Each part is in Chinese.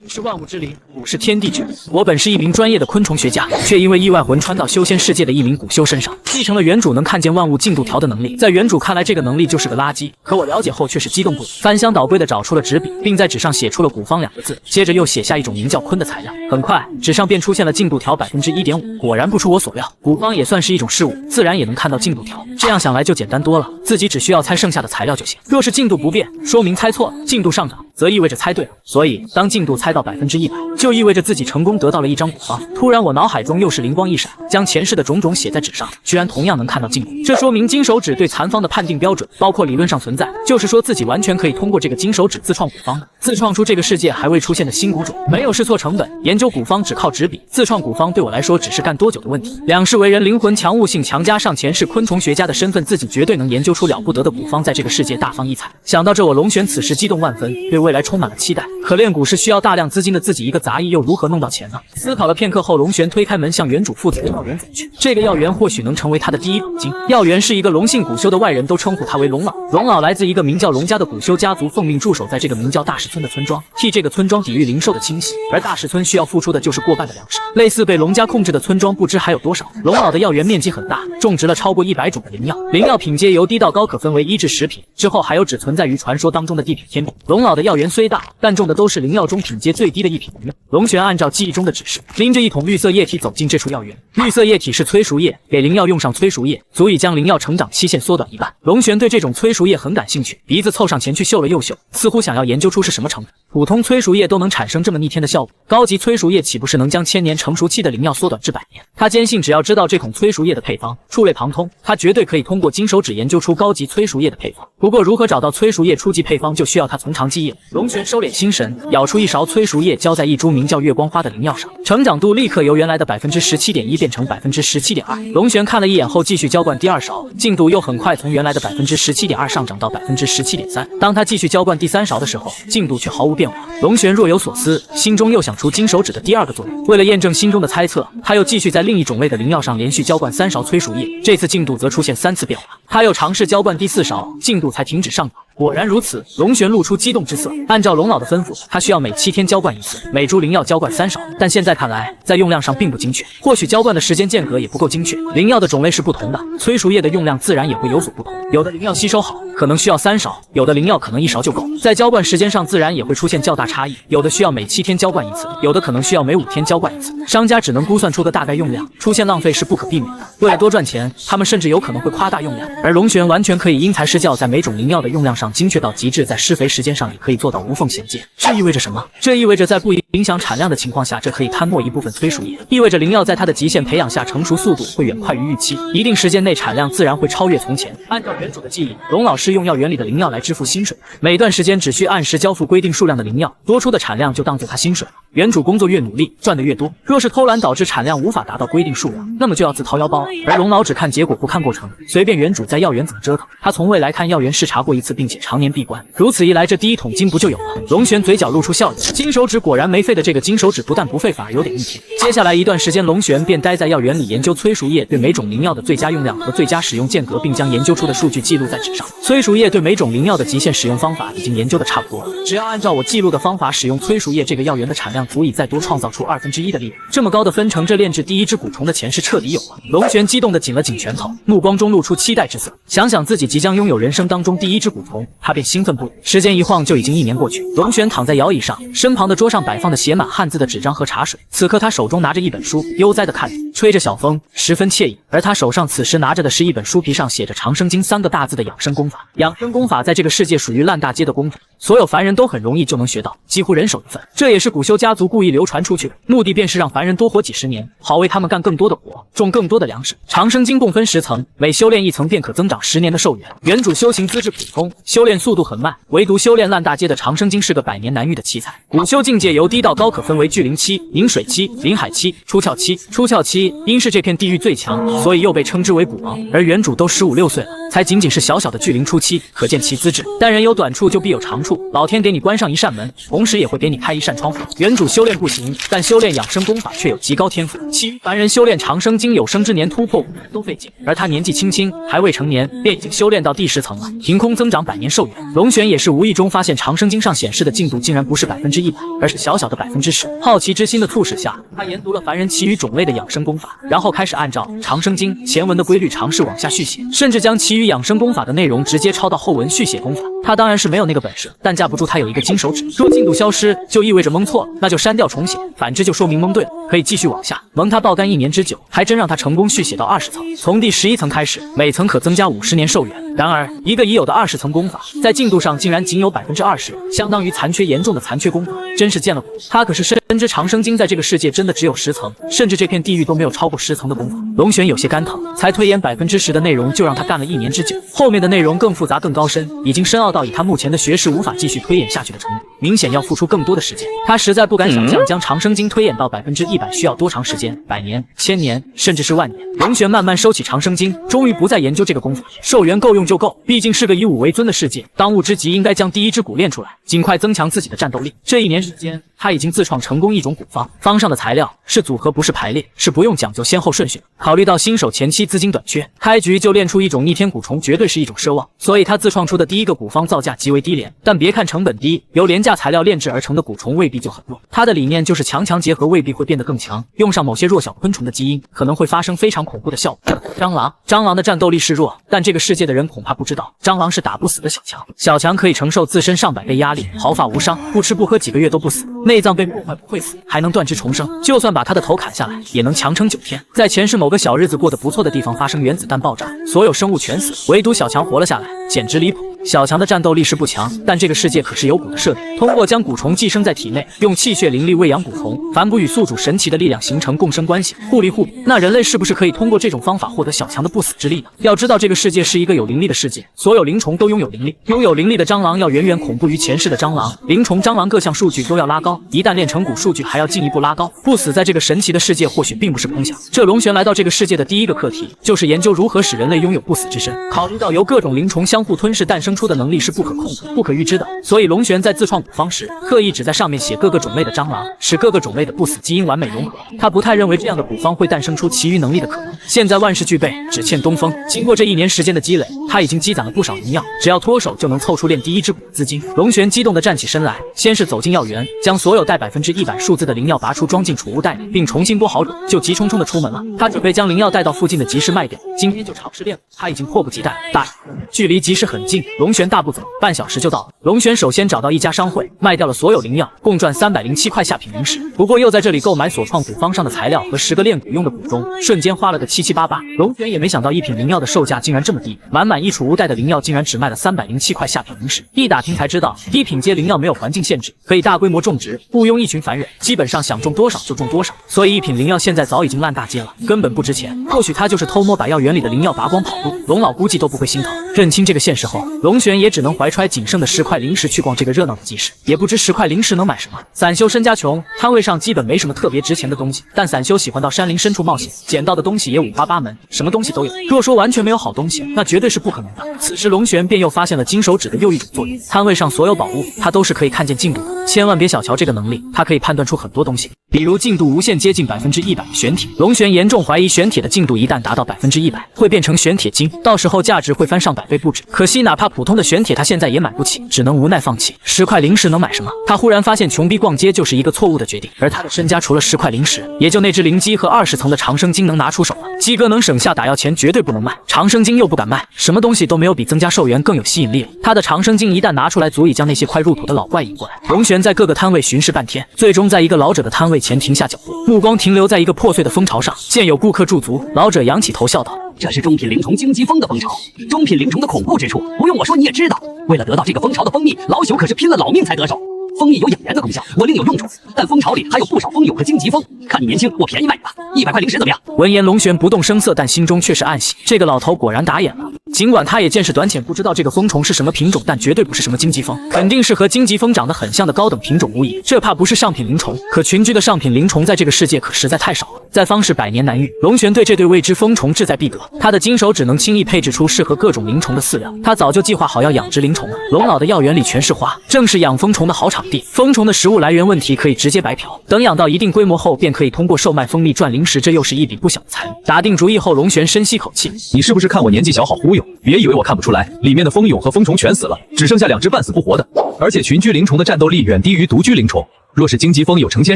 是万物之灵，蛊是天地之母。我本是一名专业的昆虫学家，却因为意外魂穿到修仙世界的一名蛊修身上，继承了原主能看见万物进度条的能力。在原主看来，这个能力就是个垃圾，可我了解后却是激动不已，翻箱倒柜的找出了纸笔，并在纸上写出了蛊方2个字，接着又写下一种名叫醌的材料。很快，纸上便出现了进度条1.5%。果然不出我所料，蛊方也算是一种事物，自然也能看到进度条。这样想来就简单多了，自己只需要猜剩下的材料就行。若是进度不变，说明猜错了；进度上涨，则意味着猜对了。所以，当进度猜到100%，就意味着自己成功得到了一张蛊方。突然，我脑海中又是灵光一闪，将前世的种种写在纸上，居然同样能看到进度。这说明金手指对残方的判定标准，包括理论上存在，就是说自己完全可以通过这个金手指自创蛊方的，自创出这个世界还未出现的新蛊种，没有试错成本。研究蛊方只靠纸笔，自创蛊方对我来说只是干多久的问题。两世为人，灵魂强、悟性强，加上前世昆虫学家的身份，自己绝对能研究出了不得的蛊方，在这个世界大放异彩。想到这，我龙玄此时激动万分，对未来充满了期待。可练蛊是需要大量资金的，自己一个杂役又如何弄到钱呢？思考了片刻后，龙玄推开门，向原主父子的药园走去。这个药园或许能成为他的第一桶金。药园是一个龙姓蛊修的外人都称呼他为龙老。龙老来自一个名叫龙家的蛊修家族，奉命驻守在这个名叫大石村的村庄，替这个村庄抵御灵兽的侵袭。而大石村需要付出的就是过半的粮食。类似被龙家控制的村庄不知还有多少。龙老的药园面积很大，种植了超过100种的灵药，灵药品阶由低到高可分为1至10品，之后还有只存在于传说当中的地品、天品。龙老的药园虽大，但种的都是灵药中品阶最低的1品灵药。龙玄按照记忆中的指示，拎着一桶绿色液体走进这处药园。绿色液体是催熟液，给灵药用上催熟液，足以将灵药成长期限缩短1半。龙玄对这种催熟液很感兴趣，鼻子凑上前去嗅了又嗅，似乎想要研究出是什么成分。普通催熟液都能产生这么逆天的效果，高级催熟液岂不是能将1000年成熟期的灵药缩短至100年？他坚信只要知道这桶催熟液的配方，触类旁通，他绝对可以通过金手指研究出高级催熟液的配方。不过如何找到催熟液初级配方，就需要他从长计议了。龙玄收敛心神，舀出一勺催熟液，浇在一株名叫月光花的灵药上，成长度立刻由原来的17.1%变成17.2%。龙玄看了一眼后，继续浇灌第2勺，进度又很快从原来的17.2%上涨到17.3%。当他继续浇灌第3勺的时候，进度却毫无变化。龙玄若有所思，心中又想出金手指的第2个作用。为了验证心中的猜测，他又继续在另一种类的灵药上连续浇灌3勺催熟液，这次进度则出现3次变化。他又尝试浇灌第4勺，进度才停止上涨。果然如此，龙玄露出激动之色。按照龙老的吩咐，他需要每7天浇灌1次，每株灵药浇灌3勺。但现在看来，在用量上并不精确，或许浇灌的时间间隔也不够精确。灵药的种类是不同的，催熟液的用量自然也会有所不同。有的灵药吸收好，可能需要3勺；有的灵药可能1勺就够。在浇灌时间上自然也会出现较大差异，有的需要每7天浇灌1次，有的可能需要每5天浇灌1次。商家只能估算出个大概用量，出现浪费是不可避免的。为了多赚钱，他们甚至有可能会夸大用量，而龙玄完全可以因材施教，在每种灵药的用量上精确到极致，在施肥时间上也可以做到无缝衔接。这意味着什么？这意味着在不影响产量的情况下，这可以摊没一部分催熟液，意味着灵药在它的极限培养下成熟速度会远快于预期，一定时间内产量自然会超越从前。按照原主的记忆，龙老师用药园里的灵药来支付薪水，每段时间只需按时交付规定数量的灵药，多出的产量就当做他薪水了。原主工作越努力，赚得越多，若是偷懒导致产量无法达到规定数量，那么就要自掏腰包。而龙老只看结果不看过程，随便原主在药园怎么折腾，他从未来看药园视察过一次，并且常年闭关。如此一来，这第1桶金不就有了？龙玄嘴角露出笑意，金手指果然没废的这个金手指不但不废，反而有点逆天。接下来一段时间，龙玄便待在药园里研究催熟液对每种灵药的最佳用量和最佳使用间隔，并将研究出的数据记录在纸上。催熟液对每种灵药的极限使用方法已经研究的差不多了，只要按照我记录的方法使用催熟液，这个药园的产量足以再多创造出1/2的利润。这么高的分成，这炼制第1只蛊虫的钱是彻底有了。龙玄激动的紧了紧拳头，目光中露出期待之色。想想自己即将拥有人生当中第1只蛊虫，他便兴奋不已。时间一晃就已经1年过去，龙玄躺在摇椅上，身旁的桌上摆放的写满汉字的纸张和茶水。此刻他手中拿着一本书，悠哉的看着，吹着小风，十分惬意。而他手上此时拿着的是一本书皮上写着长生经3个大字的养生功法。养生功法在这个世界属于烂大街的功夫，所有凡人都很容易就能学到，几乎人手一份。这也是蛊修家族故意流传出去的，目的便是让凡人多活几十年，好为他们干更多的活，种更多的粮食。长生经共分10层，每修炼1层便可增长10年的寿元。原主修行资质普通，修炼速度很慢，唯独修炼烂大街的长生经是个100年难遇的奇才。蛊修境界由低到高可分为聚灵期、饮水期、临海期、出窍期。出窍期因是这片地域最强，所以又被称之为蛊王。而原主都15、16岁了，才仅仅是小小的巨灵初期，可见其资质。但人有短处就必有长处，老天给你关上一扇门，同时也会给你开一扇窗户。原主修炼不行，但修炼养生功法却有极高天赋。其余凡人修炼长生经有生之年突破5人都费劲，而他年纪轻轻，还未成年，便已经修炼到第10层了，凭空增长100年寿元。龙玄也是无意中发现长生经上显示的进度竟然不是100%，而是小小的10%。好奇之心的促使下，他研读了凡人其余种类的养生功法，然后开始按照长生经前文的规律尝试往下续写，甚至将其余养生功法的内容直接抄到后文续写功法。他当然是没有那个本事，但架不住他有一个金手指。若进度消失，就意味着蒙错了，那就删掉重写；反之就说明蒙对了，可以继续往下。蒙他爆肝1年之久，还真让他成功续写到20层。从第11层开始，每层可增加50年寿元。然而，一个已有的20层功法，在进度上竟然仅有20%，相当于残缺严重的残缺功法，真是见了鬼。他可是深知长生经在这个世界真的只有10层，甚至这片地狱都没有超过10层的功法。龙玄有些肝疼，才推演10%的内容就让他干了1年之久，后面的内容更复杂更高深，已经深奥到以他目前的学识无法继续推演下去的程度，明显要付出更多的时间。他实在不敢想象将长生经推演到100%需要多长时间，100年、1000年，甚至是万年。龙玄慢慢收起长生经，终于不再研究这个功法，寿元够用就够，毕竟是个以武为尊的世界，当务之急应该将第一支蛊练出来，尽快增强自己的战斗力。这1年时间，他已经自创成功一种蛊方，方上的材料是组合不是排列，是不用讲究先后顺序。考虑到新手前期资金短缺，开局就练出一种逆天蛊虫绝对是一种奢望，所以他自创出的第一个蛊方造价极为低廉。但别看成本低，由廉价材料炼制而成的蛊虫未必就很弱。他的理念就是强强结合未必会变得更强，用上某些弱小昆虫的基因，可能会发生非常恐怖的效果。蟑螂的战斗力是弱，但这个世界的人恐怕不知道，蟑螂是打不死的小强。小强可以承受自身上百倍压力，毫发无伤，不吃不喝几个月都不死，内脏被破坏不会死，还能断肢重生。就算把他的头砍下来，也能强撑9天。在前世某个小日子过得不错的地方发生原子弹爆炸，所有生物全死，唯独小强活了下来，简直离谱。小强的战斗力是不强，但这个世界可是有蛊的设定，通过将蛊虫寄生在体内，用气血灵力喂养蛊虫，反哺与宿主神奇的力量形成共生关系，互利互补。那人类是不是可以通过这种方法获得小强的不死之力呢？要知道这个世界是一个有灵力的世界，所有灵虫都拥有灵力，拥有灵力的蟑螂要远远恐怖于前世的蟑螂，灵虫、蟑螂各项数据都要拉高，一旦炼成蛊，数据还要进一步拉高。不死在这个神奇的世界或许并不是空想。这龙玄来到这个世界的第一个课题，就是研究如何使人类拥有不死之身。考虑到由各种灵虫相互吞噬诞生出的能力是不可控的、不可预知的，所以龙玄在自创蛊方时，刻意只在上面写各个种类的蟑螂，使各个种类的不死基因完美融合。他不太认为这样的蛊方会诞生出其余能力的可能。现在万事俱备，只欠东风。经过这1年时间的积累，他已经积攒了不少灵药，只要脱手就能凑出炼第一支蛊的资金。龙玄激动地站起身来，先是走进药园，将所有带100%数字的灵药拔出，装进储物袋里，并重新拨好种，就急冲冲地出门了。他准备将灵药带到附近的集市卖掉，今天就尝试炼了。他已经迫不及待了。大人，距离集市很近，龙玄大步走，半小时就到了。龙玄首先找到一家商会，卖掉了所有灵药，共赚307块下品灵石。不过又在这里购买所创蛊方上的材料和10个炼蛊用的蛊钟，瞬间花了个七七八八。龙玄也没想到一品灵药的售价竟然这么低，满满一储物袋的灵药竟然只卖了307块下品灵石。一打听才知道，低品阶灵药没有环境限制，可以大规模种植，雇佣一群凡人，基本上想种多少就种多少，所以一品灵药现在早已经烂大街了，根本不值钱。或许他就是偷摸把药园里的灵药拔光跑路，龙老估计都不会心疼。认清这个现实后，龙玄也只能怀揣仅剩的10块灵石去逛这个热闹的集市，也不知10块灵石能买什么。散修身家穷，摊位上基本没什么特别值钱的东西，但散修喜欢到山林深处冒险，捡到的东西也五花八门，什么东西都有。若说完全没有好东西，那绝对是不可能的。此时龙玄便又发现了金手指的又一种作用，摊位上所有宝物，他都是可以看见进度的，千万别小瞧这个能力，他可以判断出很多东西。比如进度无限接近100%的玄铁，龙玄严重怀疑玄铁的进度一旦达到100%，会变成玄铁金，到时候价值会翻上百倍不止。可惜哪怕普通的玄铁他现在也买不起，只能无奈放弃。10块灵石能买什么？他忽然发现穷逼逛街就是一个错误的决定，而他的身家除了10块灵石，也就那只灵鸡和20层的长生经能拿出手了。鸡哥能省下打药钱绝对不能卖，长生经又不敢卖，什么东西都没有比增加寿元更有吸引力了。他的长生经一旦拿出来，足以将那些快入土的老怪引过来。龙玄在各个摊位巡视半天，最终在一个老者的摊位前停下脚步，目光停留在一个破碎的蜂巢上，见有顾客驻足，老者仰起头笑道：“这是中品灵虫荆棘蜂的蜂巢，中品灵虫的恐怖之处，不用我说你也知道。为了得到这个蜂巢的蜂蜜，老朽可是拼了老命才得手。蜂蜜有养颜的功效，我另有用处。但蜂巢里还有不少蜂友和荆棘蜂，看你年轻，我便宜卖你吧，100块零食怎么样？闻言，龙玄不动声色，但心中却是暗喜，这个老头果然打眼了。尽管他也见识短浅，不知道这个蜂虫是什么品种，但绝对不是什么荆棘蜂，肯定是和荆棘蜂长得很像的高等品种无疑。这怕不是上品灵虫，可群居的上品灵虫在这个世界可实在太少了，在方是百年难遇。龙玄对这对未知蜂虫志在必得，他的金手指能轻易配置出适合各种灵虫的饲料，他早就计划好要养殖灵虫了。龙老的药园里全是花，正是养蜂虫的好场地。蜂虫的食物来源问题可以直接白嫖，等养到一定规模后，便可以通过售卖蜂蜜赚零食，这又是一笔不小的财路。打定主意后，龙玄深吸口气，你是不是看我年纪小好忽悠？别以为我看不出来，里面的蜂蛹和蜂虫全死了，只剩下2只半死不活的。而且群居灵虫的战斗力远低于独居灵虫，若是荆棘蜂有成千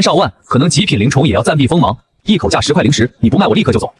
上万，可能极品灵虫也要暂避锋芒。一口价10块零食，你不卖我立刻就走。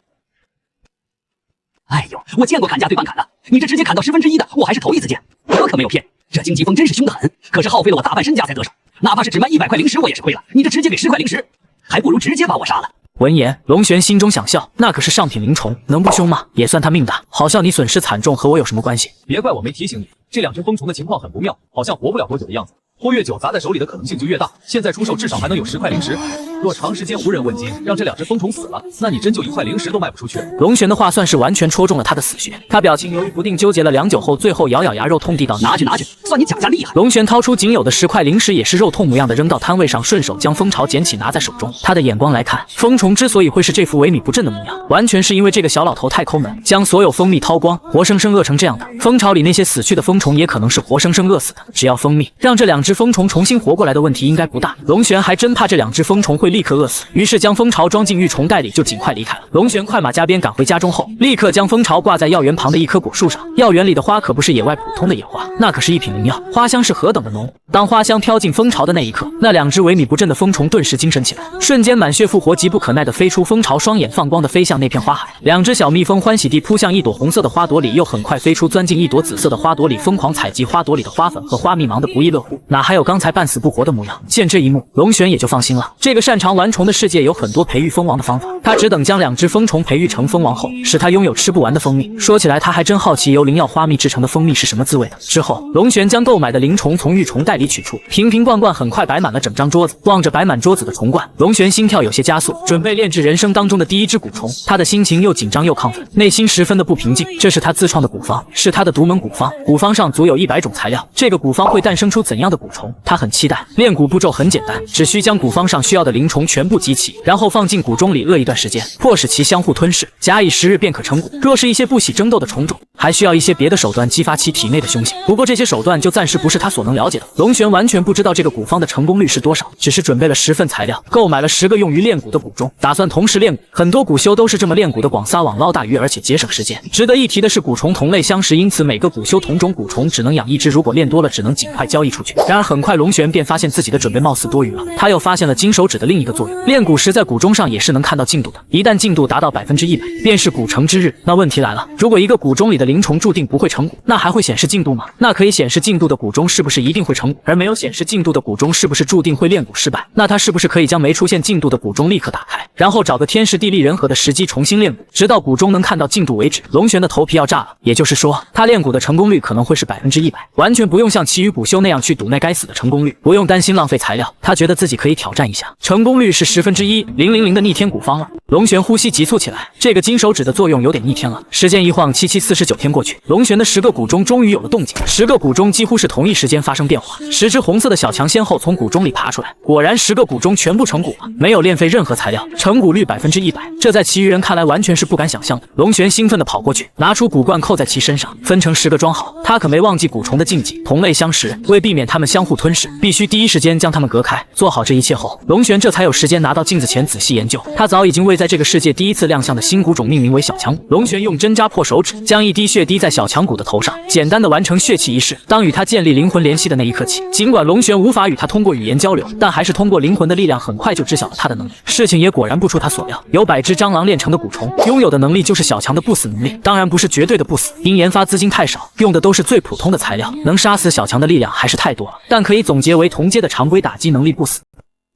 哎呦，我见过砍价对半砍的，你这直接砍到1/10的，我还是头一次见。我可没有骗，这荆棘蜂真是凶得很，可是耗费了我大半身家才得手，哪怕是只卖100块零食，我也是亏了。你这直接给10块零食，还不如直接把我杀了。闻言，龙玄心中想笑，那可是上品灵虫，能不凶吗？也算他命大。好笑你损失惨重，和我有什么关系？别怪我没提醒你，这2只蜂虫的情况很不妙，好像活不了多久的样子。活越久，砸在手里的可能性就越大。现在出售至少还能有10块零食，若长时间无人问津，让这2只蜂虫死了，那你真就1块零食都卖不出去。龙玄的话算是完全戳中了他的死穴，他表情犹豫不定，纠结了良久后，最后咬咬牙，肉痛地道：“拿去，算你蒋家厉害。”龙玄掏出仅有的10块零食，也是肉痛模样的扔到摊位上，顺手将蜂巢捡起拿在手中。他的眼光来看，蜂虫之所以会是这副萎靡不振的模样，完全是因为这个小老头太抠门，将所有蜂蜜掏光，活生生饿成这样的。蜂巢里那些死去的蜂虫也可能是活生生饿死的，只要蜂蜜让这2只蜂虫重新活过来的问题应该不大。龙玄还真怕这2只蜂虫会立刻饿死，于是将蜂巢装进育虫袋里，就尽快离开了。龙玄快马加鞭赶回家中后，立刻将蜂巢挂在药园旁的一棵果树上。药园里的花可不是野外普通的野花，那可是一品灵药，花香是何等的浓。当花香飘进蜂巢的那一刻，那2只萎靡不振的蜂虫顿时精神起来，瞬间满血复活，急不可耐地飞出蜂巢，双眼放光地飞向那片花海。2只小蜜蜂欢喜地扑向一朵红色的花朵里，又很快飞出，钻进一朵紫色的花朵里，疯狂采集花朵里的花粉和花蜜，忙得不亦乐乎，哪还有刚才半死不活的模样？见这一幕，龙玄也就放心了。这个擅长玩虫的世界有很多培育蜂王的方法，他只等将2只蜂虫培育成蜂王后，使他拥有吃不完的蜂蜜。说起来，他还真好奇由灵药花蜜制成的蜂蜜是什么滋味的。之后，龙玄将购买的灵虫从育虫袋里取出，瓶瓶罐罐很快摆满了整张桌子。望着摆满桌子的虫罐，龙玄心跳有些加速，准备炼制人生当中的第1只蛊虫。他的心情又紧张又亢奋，内心十分的不平静。这是他自创的蛊方，是他的独门蛊方，蛊方上足有100种材料。这个蛊方会诞生出怎样的蛊虫？他很期待。炼蛊步骤很简单，只需将蛊方上需要的灵虫全部集齐，然后放进蛊中里饿一段时间，迫使其相互吞噬，假以10日便可成蛊。若是一些不喜争斗的虫种，还需要一些别的手段激发其体内的凶性，不过这些手段就暂时不是他所能了解的。龙玄完全不知道这个蛊方的成功率是多少，只是准备了10份材料，购买了10个用于炼蛊的蛊中，打算同时炼蛊。很多蛊修都是这么炼蛊的，广撒网捞大鱼，而且节省时间。值得一提的是，蛊虫同类相食，因此每个蛊修同种蛊虫只能养1只，如果炼多了，只能尽快交易出去。然而很快龙玄便发现自己的准备貌似多余了，他又发现了金手指的另一个作用，炼蛊时在蛊中上也是能看到进度的，一旦进度达到100%，便是蛊成之日。那问题来了，如果一个蛊中里的灵虫注定不会成蛊，那还会显示进度吗？那可以显示进度的蛊中是不是一定会成蛊，而没有显示进度的蛊中是不是注定会炼蛊失败？那他是不是可以将没出现进度的蛊中立刻打开，然后找个天时地利人和的时机重新炼蛊，直到蛊中能看到进度为止？龙玄的头皮要炸了，也就是说，他炼蛊的成功率可能会是100%，完全不用像其余蛊修那样去赌那该死的成功率，不用担心浪费材料。他觉得自己可以挑战一下，成功率是1/10000的逆天蛊方了。龙玄呼吸急促起来，这个金手指的作用有点逆天了。时间一晃，7749天过去，龙玄的10个蛊中终于有了动静，10个蛊中几乎是同一时间发生变化，10只红色的小强先后从蛊中里爬出来，果然10个蛊中全部成蛊了，没有炼废任何材料，成蛊率100%，这在其余人看来完全是不敢想象的。龙玄兴奋地跑过去，拿出蛊罐扣在其身上，分成10个装好。他可没忘记蛊虫的禁忌，同类相食，为避免它们相互吞噬，必须第一时间将它们隔开。做好这一切后，龙玄这才有时间拿到镜子前仔细研究。他早已经为在这个世界第一次亮相的新蛊种命名为小强蛊。龙玄用针扎破手指，将一滴血滴在小强蛊的头上，简单的完成血气仪式。当与他建立灵魂联系的那一刻起，尽管龙玄无法与他通过语言交流，但还是通过灵魂的力量，很快就知晓了他的能力。事情也果然不出他所料，由100只蟑螂炼成的蛊虫，拥有的能力就是小强的不死能力，当然不是绝对的不死，因研发资金太少，用的都是最普通的材料，能杀死小强的力量还是太多了，但可以总结为同阶的常规打击能力不死。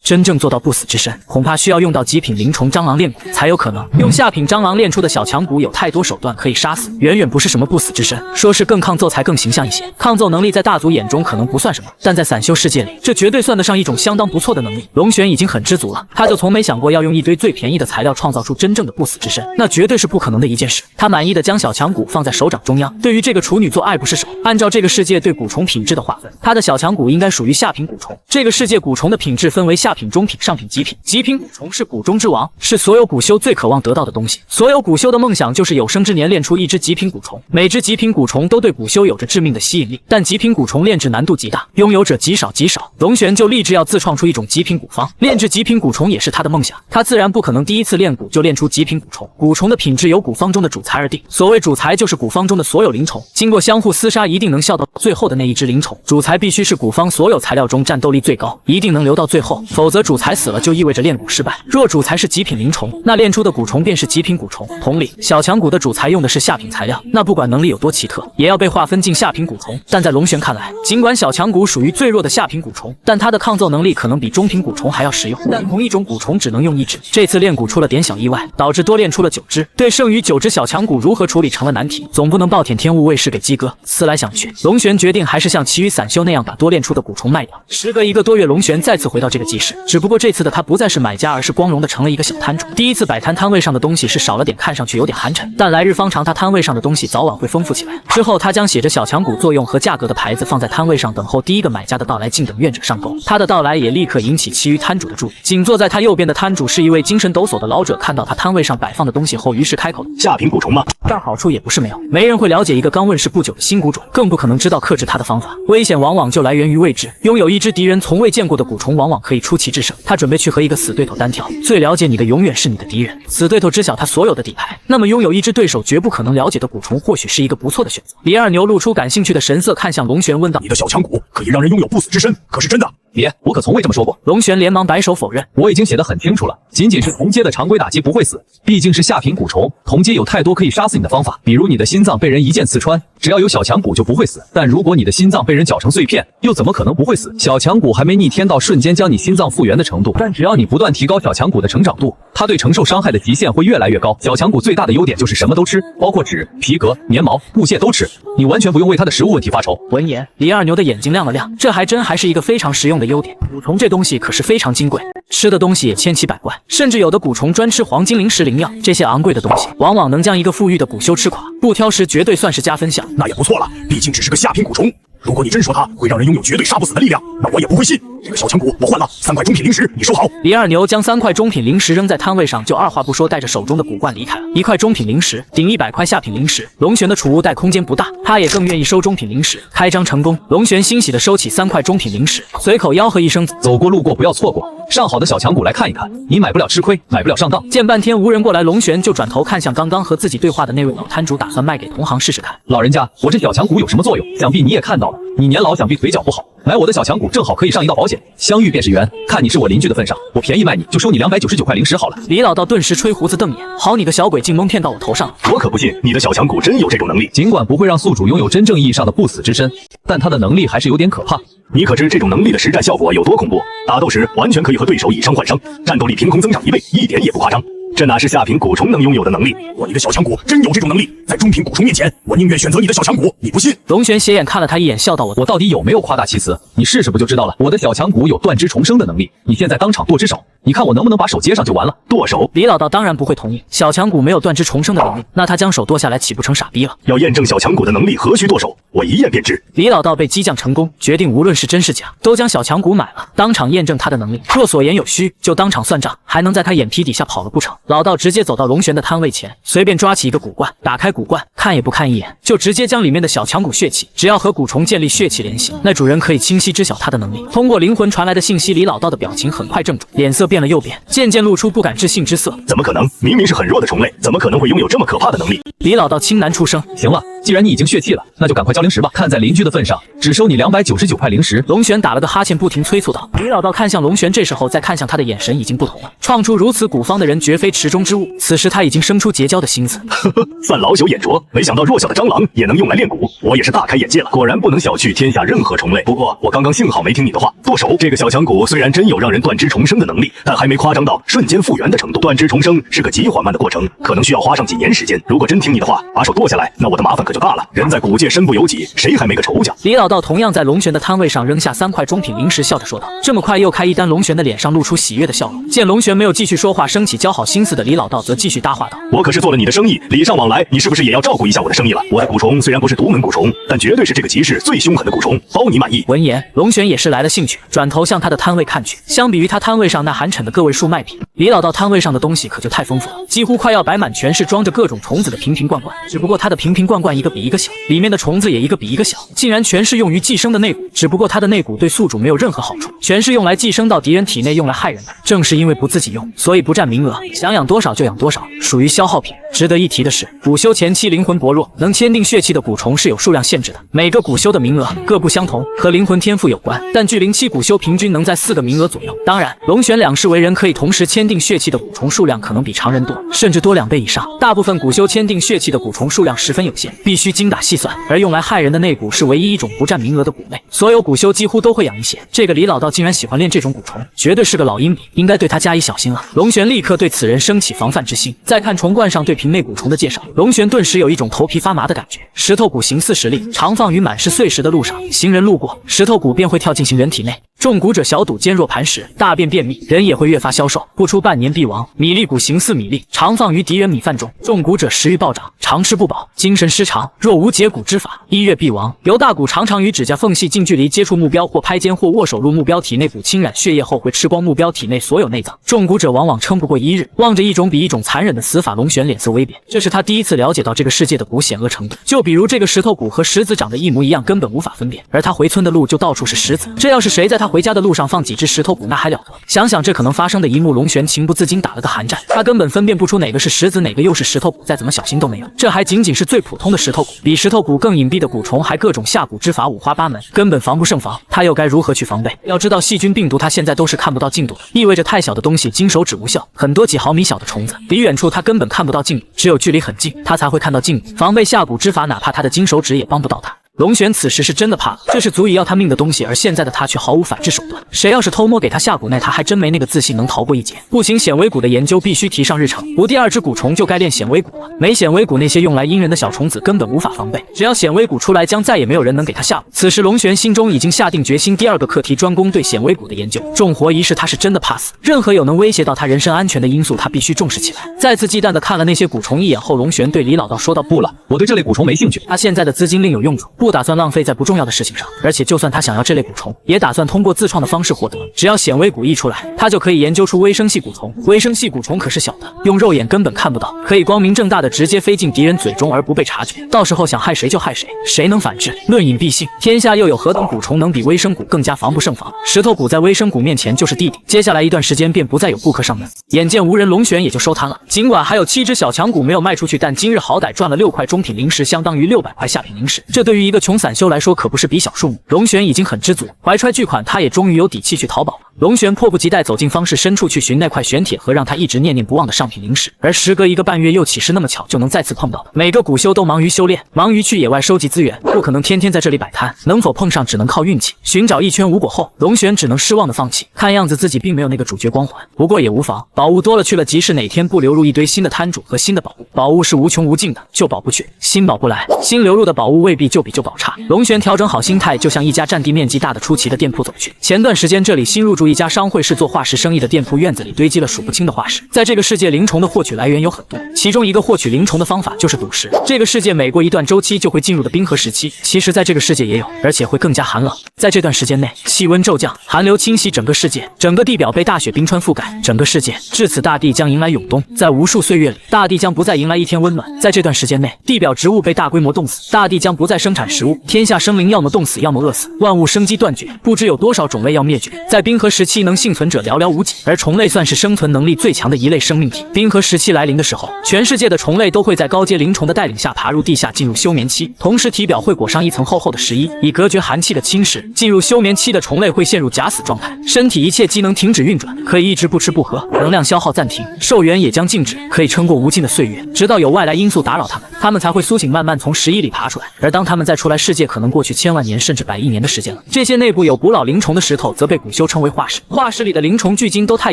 真正做到不死之身，恐怕需要用到极品灵虫蟑螂炼骨才有可能。用下品蟑螂炼出的小强骨有太多手段可以杀死，远远不是什么不死之身，说是更抗揍才更形象一些。抗揍能力在大族眼中可能不算什么，但在散修世界里，这绝对算得上一种相当不错的能力。龙玄已经很知足了，他就从没想过要用一堆最便宜的材料创造出真正的不死之身，那绝对是不可能的一件事。他满意的将小强骨放在手掌中央，对于这个处女座爱不释手。按照这个世界对蛊虫品质的划分，他的小强骨应该属于下品蛊虫。这个世界蛊虫的品质分为下品、中品、上品、极品。极品蛊虫是蛊中之王，是所有蛊修最渴望得到的东西。所有蛊修的梦想就是有生之年炼出一只极品蛊虫。每只极品蛊虫都对蛊修有着致命的吸引力，但极品蛊虫炼制难度极大，拥有者极少极少。龙玄就立志要自创出一种极品蛊方，炼制极品蛊虫也是他的梦想。他自然不可能第一次炼蛊就炼出极品蛊虫，蛊虫的品质由蛊方中的主材而定。所谓主材就是蛊方中的所有灵虫，经过相互厮杀，一定能笑到最后的那一只灵虫。主材必须是蛊方所有材料中战斗力最高，一定能留到最后，否则主材死了就意味着炼蛊失败。若主材是极品灵虫，那炼出的蛊虫便是极品蛊虫。同理，小强蛊的主材用的是下品材料，那不管能力有多奇特，也要被划分进下品蛊虫。但在龙玄看来，尽管小强蛊属于最弱的下品蛊虫，但它的抗揍能力可能比中品蛊虫还要实用。但同一种蛊虫只能用一只，这次炼蛊出了点小意外，导致多炼出了9只，对剩余9只小强蛊如何处理成了难题。总不能暴殄天物喂食给鸡哥。思来想去，龙玄决定还是像其余散修那样把多炼出的蛊虫卖掉。时隔1个多月，龙玄再次回到这个集市，只不过这次的他不再是买家，而是光荣的成了一个小摊主。第一次摆摊，摊位上的东西是少了点，看上去有点寒碜，但来日方长，他摊位上的东西早晚会丰富起来。之后，他将写着小强蛊作用和价格的牌子放在摊位上，等候第一个买家的到来，静等愿者上钩。他的到来也立刻引起其余摊主的注意。仅坐在他右边的摊主是一位精神抖擞的老者，看到他摊位上摆放的东西后，于是开口：“下品蛊虫吗？这儿好处也不是没有，没人会了解一个刚问世不久的新蛊种，更不可能知道克制它的方法。危险往往就来源于未知，拥有一只敌人从未见过的蛊虫，往往可以出奇制胜。他准备去和一个死对头单挑，最了解你的永远是你的敌人。死对头知晓他所有的底牌，那么拥有一只对手绝不可能了解的蛊虫，或许是一个不错的选择。”李二牛露出感兴趣的神色，看向龙玄问道：“你的小强蛊可以让人拥有不死之身，可是真的？”别，我可从未这么说过。龙玄连忙摆手否认：“我已经写得很清楚了，仅仅是同阶的常规打击不会死，毕竟是下品蛊虫，同阶有太多可以杀死你的方法，比如你的心脏被人一剑刺穿，只要有小强蛊就不会死。但如果你的心脏被人搅成碎片，又怎么可能不会死？小强蛊还没逆天到瞬间将你心脏复原的程度，但只要你不断提高小强蛊的成长度，它对承受伤害的极限会越来越高。小强蛊最大的优点就是什么都吃，包括纸、皮革、棉毛、布屑都吃，你完全不用为它的食物问题发愁。”闻言，李二牛的眼睛亮了亮，这还真是一个非常实用的优点。蛊虫这东西可是非常金贵，吃的东西也千奇百怪，甚至有的蛊虫专吃黄金灵石灵药，这些昂贵的东西往往能将一个富裕的蛊修吃垮，不挑食绝对算是加分项。那也不错了，毕竟只是个下品蛊虫。如果你真说它会让人拥有绝对杀不死的力量，那我也不会信。这个小强蛊我换了3块中品灵石，你收好。李二牛将3块中品灵石扔在摊位上，就二话不说带着手中的蛊罐离开了。1块中品灵石顶100块下品灵石，龙玄的储物袋空间不大，他也更愿意收中品灵石。开张成功，龙玄欣喜地收起3块中品灵石，随口吆喝一声：“走过路过不要错过，上好的小强蛊来看一看，你买不了吃亏，买不了上当。”见半天无人过来，龙玄就转头看向刚刚和自己对话的那位老摊主，打算卖给同行试试看。老人家，我这小强蛊有什么作用？想必你也看到了，你年老想必腿脚不好，买我的小强蛊正好可以上一道保险，相遇便是缘。看你是我邻居的份上，我便宜卖你，就收你299块灵石好了。李老道顿时吹胡子瞪眼，好你个小鬼，竟蒙骗到我头上了。我可不信你的小强蛊真有这种能力。尽管不会让宿主拥有真正意义上的不死之身，但他的能力还是有点可怕。你可知这种能力的实战效果有多恐怖？打斗时完全可以和对手以伤换伤，战斗力凭空增长1倍，一点也不夸张。这哪是下品蛊虫能拥有的能力？我你的小强蛊真有这种能力，在中品蛊虫面前，我宁愿选择你的小强蛊。你不信？龙玄斜眼看了他一眼，笑道：“我到底有没有夸大其词？你试试不就知道了。我的小强蛊有断肢重生的能力，你现在当场剁只手，你看我能不能把手接上就完了。”剁手？李老道当然不会同意，小强蛊没有断肢重生的能力，那他将手剁下来岂不成傻逼了？要验证小强蛊的能力，何须剁手？我一验便知。李老道被激将成功，决定无论是真是假，都将小强蛊买了，当场验证他的能力。若所言有虚，就当场算账，还能在他眼皮底下跑了不成？老道直接走到龙玄的摊位前，随便抓起一个蛊罐，打开蛊罐，看也不看一眼，就直接将里面的小强蛊血气，只要和蛊虫建立血气联系，那主人可以清晰知晓他的能力。通过灵魂传来的信息，李老道的表情很快怔住，脸色变变了又变，渐渐露出不敢置信之色。怎么可能？明明是很弱的虫类，怎么可能会拥有这么可怕的能力？李老道轻喃出声。行了，既然你已经血气了，那就赶快交零食吧。看在邻居的份上，只收你299块零食。龙玄打了个哈欠，不停催促道。李老道看向龙玄，这时候再看向他的眼神已经不同了。创出如此古方的人，绝非池中之物。此时他已经生出结交的心思。呵呵，算老朽眼拙，没想到弱小的蟑螂也能用来炼蛊，我也是大开眼界了。果然不能小觑天下任何虫类。不过我刚刚幸好没听你的话，剁手。这个小强蛊虽然真有让人断肢重生的能力，但还没夸张到瞬间复原的程度。断肢重生是个极缓慢的过程，可能需要花上几年时间。如果真听你的话，把手剁下来，那我的麻烦可就大了。人在古界身不由己，谁还没个仇家？李老道同样在龙玄的摊位上扔下3块中品零食，笑着说道：“这么快又开一单？”龙玄的脸上露出喜悦的笑容。见龙玄没有继续说话，升起交好心思的李老道则继续搭话道：“我可是做了你的生意，礼尚往来，你是不是也要照顾一下我的生意了？我的蛊虫虽然不是独门蛊虫，但绝对是这个集市最凶狠的蛊虫，包你满意。”闻言，龙玄也是来了兴趣，转头向他的摊位看去。相比于他摊位上那寒碜的个位数卖品，李老道摊位上的东西可就太丰富了，几乎快要摆满，全是装着各种虫子的瓶瓶罐罐。只不过他的瓶瓶罐罐一个比一个小，里面的虫子也一个比一个小，竟然全是用于寄生的内蛊。只不过他的内蛊对宿主没有任何好处，全是用来寄生到敌人体内，用来害人的。正是因为不自己用，所以不占名额，想养多少就养多少，属于消耗品。值得一提的是，蛊修前期灵魂薄弱，能签订血气的蛊虫是有数量限制的，每个蛊修的名额各不相同，和灵魂天赋有关。但距灵期蛊修平均能在4个名额左右。当然，龙玄两世为人可以同时签订血气的蛊虫数量可能比常人多，甚至多2倍以上。大部分蛊修签订血气的蛊虫数量十分有限，必须精打细算。而用来害人的内蛊是唯一一种不占名额的蛊类，所有蛊修几乎都会养一些。这个李老道竟然喜欢练这种蛊虫，绝对是个老阴笔，应该对他加以小心了。龙玄立刻对此人升起防范之心。再看虫罐上对瓶内蛊虫的介绍，龙玄顿时有一种头皮发麻的感觉。石头蛊行40粒，常放于满是碎石的路上，行人路过，石头蛊便会跳进行人体内。中蛊者小肚坚若磐石，大便便秘，人也会越发消瘦，不出半年必亡。米粒蛊行4米粒，常放于敌人米饭中，中蛊者食欲暴涨，常吃不饱，精神失常，若无解蛊之法，1月必亡。由大蛊常常于指甲缝隙近距离接触目标，或拍肩或握手入目标体内，蛊侵染血液后会吃光目标体内所有内脏，中蛊者往往撑不过1日。望着一种比一种残忍的死法，龙玄脸色微变，这是他第一次了解到这个世界的蛊险恶程度。就比如这个石头蛊和石子长得一模一样，根本无法分辨，而他回村的路就到处是石子，这要是谁在他回家的路上放几只石头蛊，那还了得。想想这可能发生的一幕，龙玄情不自禁打了个寒战。他根本分辨不出哪个是石子，哪个又是石头蛊，再怎么小心都没用。这还仅仅是最普通的石头蛊，比石头蛊更隐蔽的蛊虫还各种下蛊之法五花八门，根本防不胜防。他又该如何去防备？要知道细菌病毒他现在都是看不到进度的，意味着太小的东西金手指无效，很多几毫米小的虫子离远处他根本看不到进度，只有距离很近他才会看到进度。防备下蛊之法，哪怕他的金手指也帮不到他。龙玄此时是真的怕了，这是足以要他命的东西，而现在的他却毫无反制手段。谁要是偷摸给他下蛊，那他还真没那个自信能逃过一劫。不行，显微蛊的研究必须提上日程。补第2只蛊虫就该练显微蛊了。没显微蛊，那些用来阴人的小虫子根本无法防备。只要显微蛊出来，将再也没有人能给他下蛊。此时龙玄心中已经下定决心，第2个课题专攻对显微蛊的研究。重活一世，他是真的怕死，任何有能威胁到他人身安全的因素，他必须重视起来。再次忌惮地看了那些蛊虫一眼后，龙玄对李老道说道：“不了，我对这类蛊虫没兴趣。他现在的资金另有用处，不打算浪费在不重要的事情上，而且就算他想要这类蛊虫，也打算通过自创的方式获得。只要显微蛊一出来，他就可以研究出微生系蛊虫。微生系蛊虫可是小的，用肉眼根本看不到，可以光明正大的直接飞进敌人嘴中而不被察觉。到时候想害谁就害谁，谁能反制？论隐蔽性，天下又有何等蛊虫能比微生蛊更加防不胜防？石头蛊在微生蛊面前就是弟弟。接下来一段时间便不再有顾客上门，眼见无人，龙玄也就收摊了。尽管还有7只小强蛊没有卖出去，但今日好歹赚了6块中品零食，相当于600块下品零食。这对于一个穷散修来说可不是笔小数目，龙玄已经很知足，怀揣巨款，他也终于有底气去淘宝了。龙玄迫不及待走进方士深处去寻那块玄铁盒，让他一直念念不忘的上品灵石。而时隔1个半月，又岂是那么巧就能再次碰到的？每个蛊修都忙于修炼，忙于去野外收集资源，不可能天天在这里摆摊，能否碰上只能靠运气。寻找一圈无果后，龙玄只能失望的放弃。看样子自己并没有那个主角光环，不过也无妨，宝物多了去了，即使哪天不流入一堆新的摊主和新的宝物，宝物是无穷无尽的，旧宝不去，新宝不来，新流入的宝物未必就比旧宝差。龙玄调整好心态，就向一家占地面积大的出奇的店铺走去。前段时间这里新入驻一家商会是做化石生意的店铺，院子里堆积了数不清的化石。在这个世界，灵虫的获取来源有很多，其中一个获取灵虫的方法就是赌石。这个世界每过一段周期就会进入的冰河时期，其实在这个世界也有，而且会更加寒冷。在这段时间内，气温骤降，寒流侵袭整个世界，整个地表被大雪冰川覆盖，整个世界至此大地将迎来永冬。在无数岁月里，大地将不再迎来一天温暖。在这段时间内，地表植物被大规模冻死，大地将不再生产食物，天下生灵要么冻死，要么饿死，万物生机断绝，不知有多少种类要灭绝。在冰河时期，能幸存者寥寥无几，而虫类算是生存能力最强的一类生命体。冰河时期来临的时候，全世界的虫类都会在高阶灵虫的带领下爬入地下，进入休眠期，同时体表会裹上一层厚厚的石衣，以隔绝寒气的侵蚀。进入休眠期的虫类会陷入假死状态，身体一切机能停止运转，可以一直不吃不喝，能量消耗暂停，寿元也将静止，可以撑过无尽的岁月，直到有外来因素打扰它们才会苏醒，慢慢从石衣里爬出来。而当它们再出来，世界可能过去千万年甚至百亿年的时间了。这些内部有古老灵虫的石头则被古修称为化石，化石里的灵虫距今都太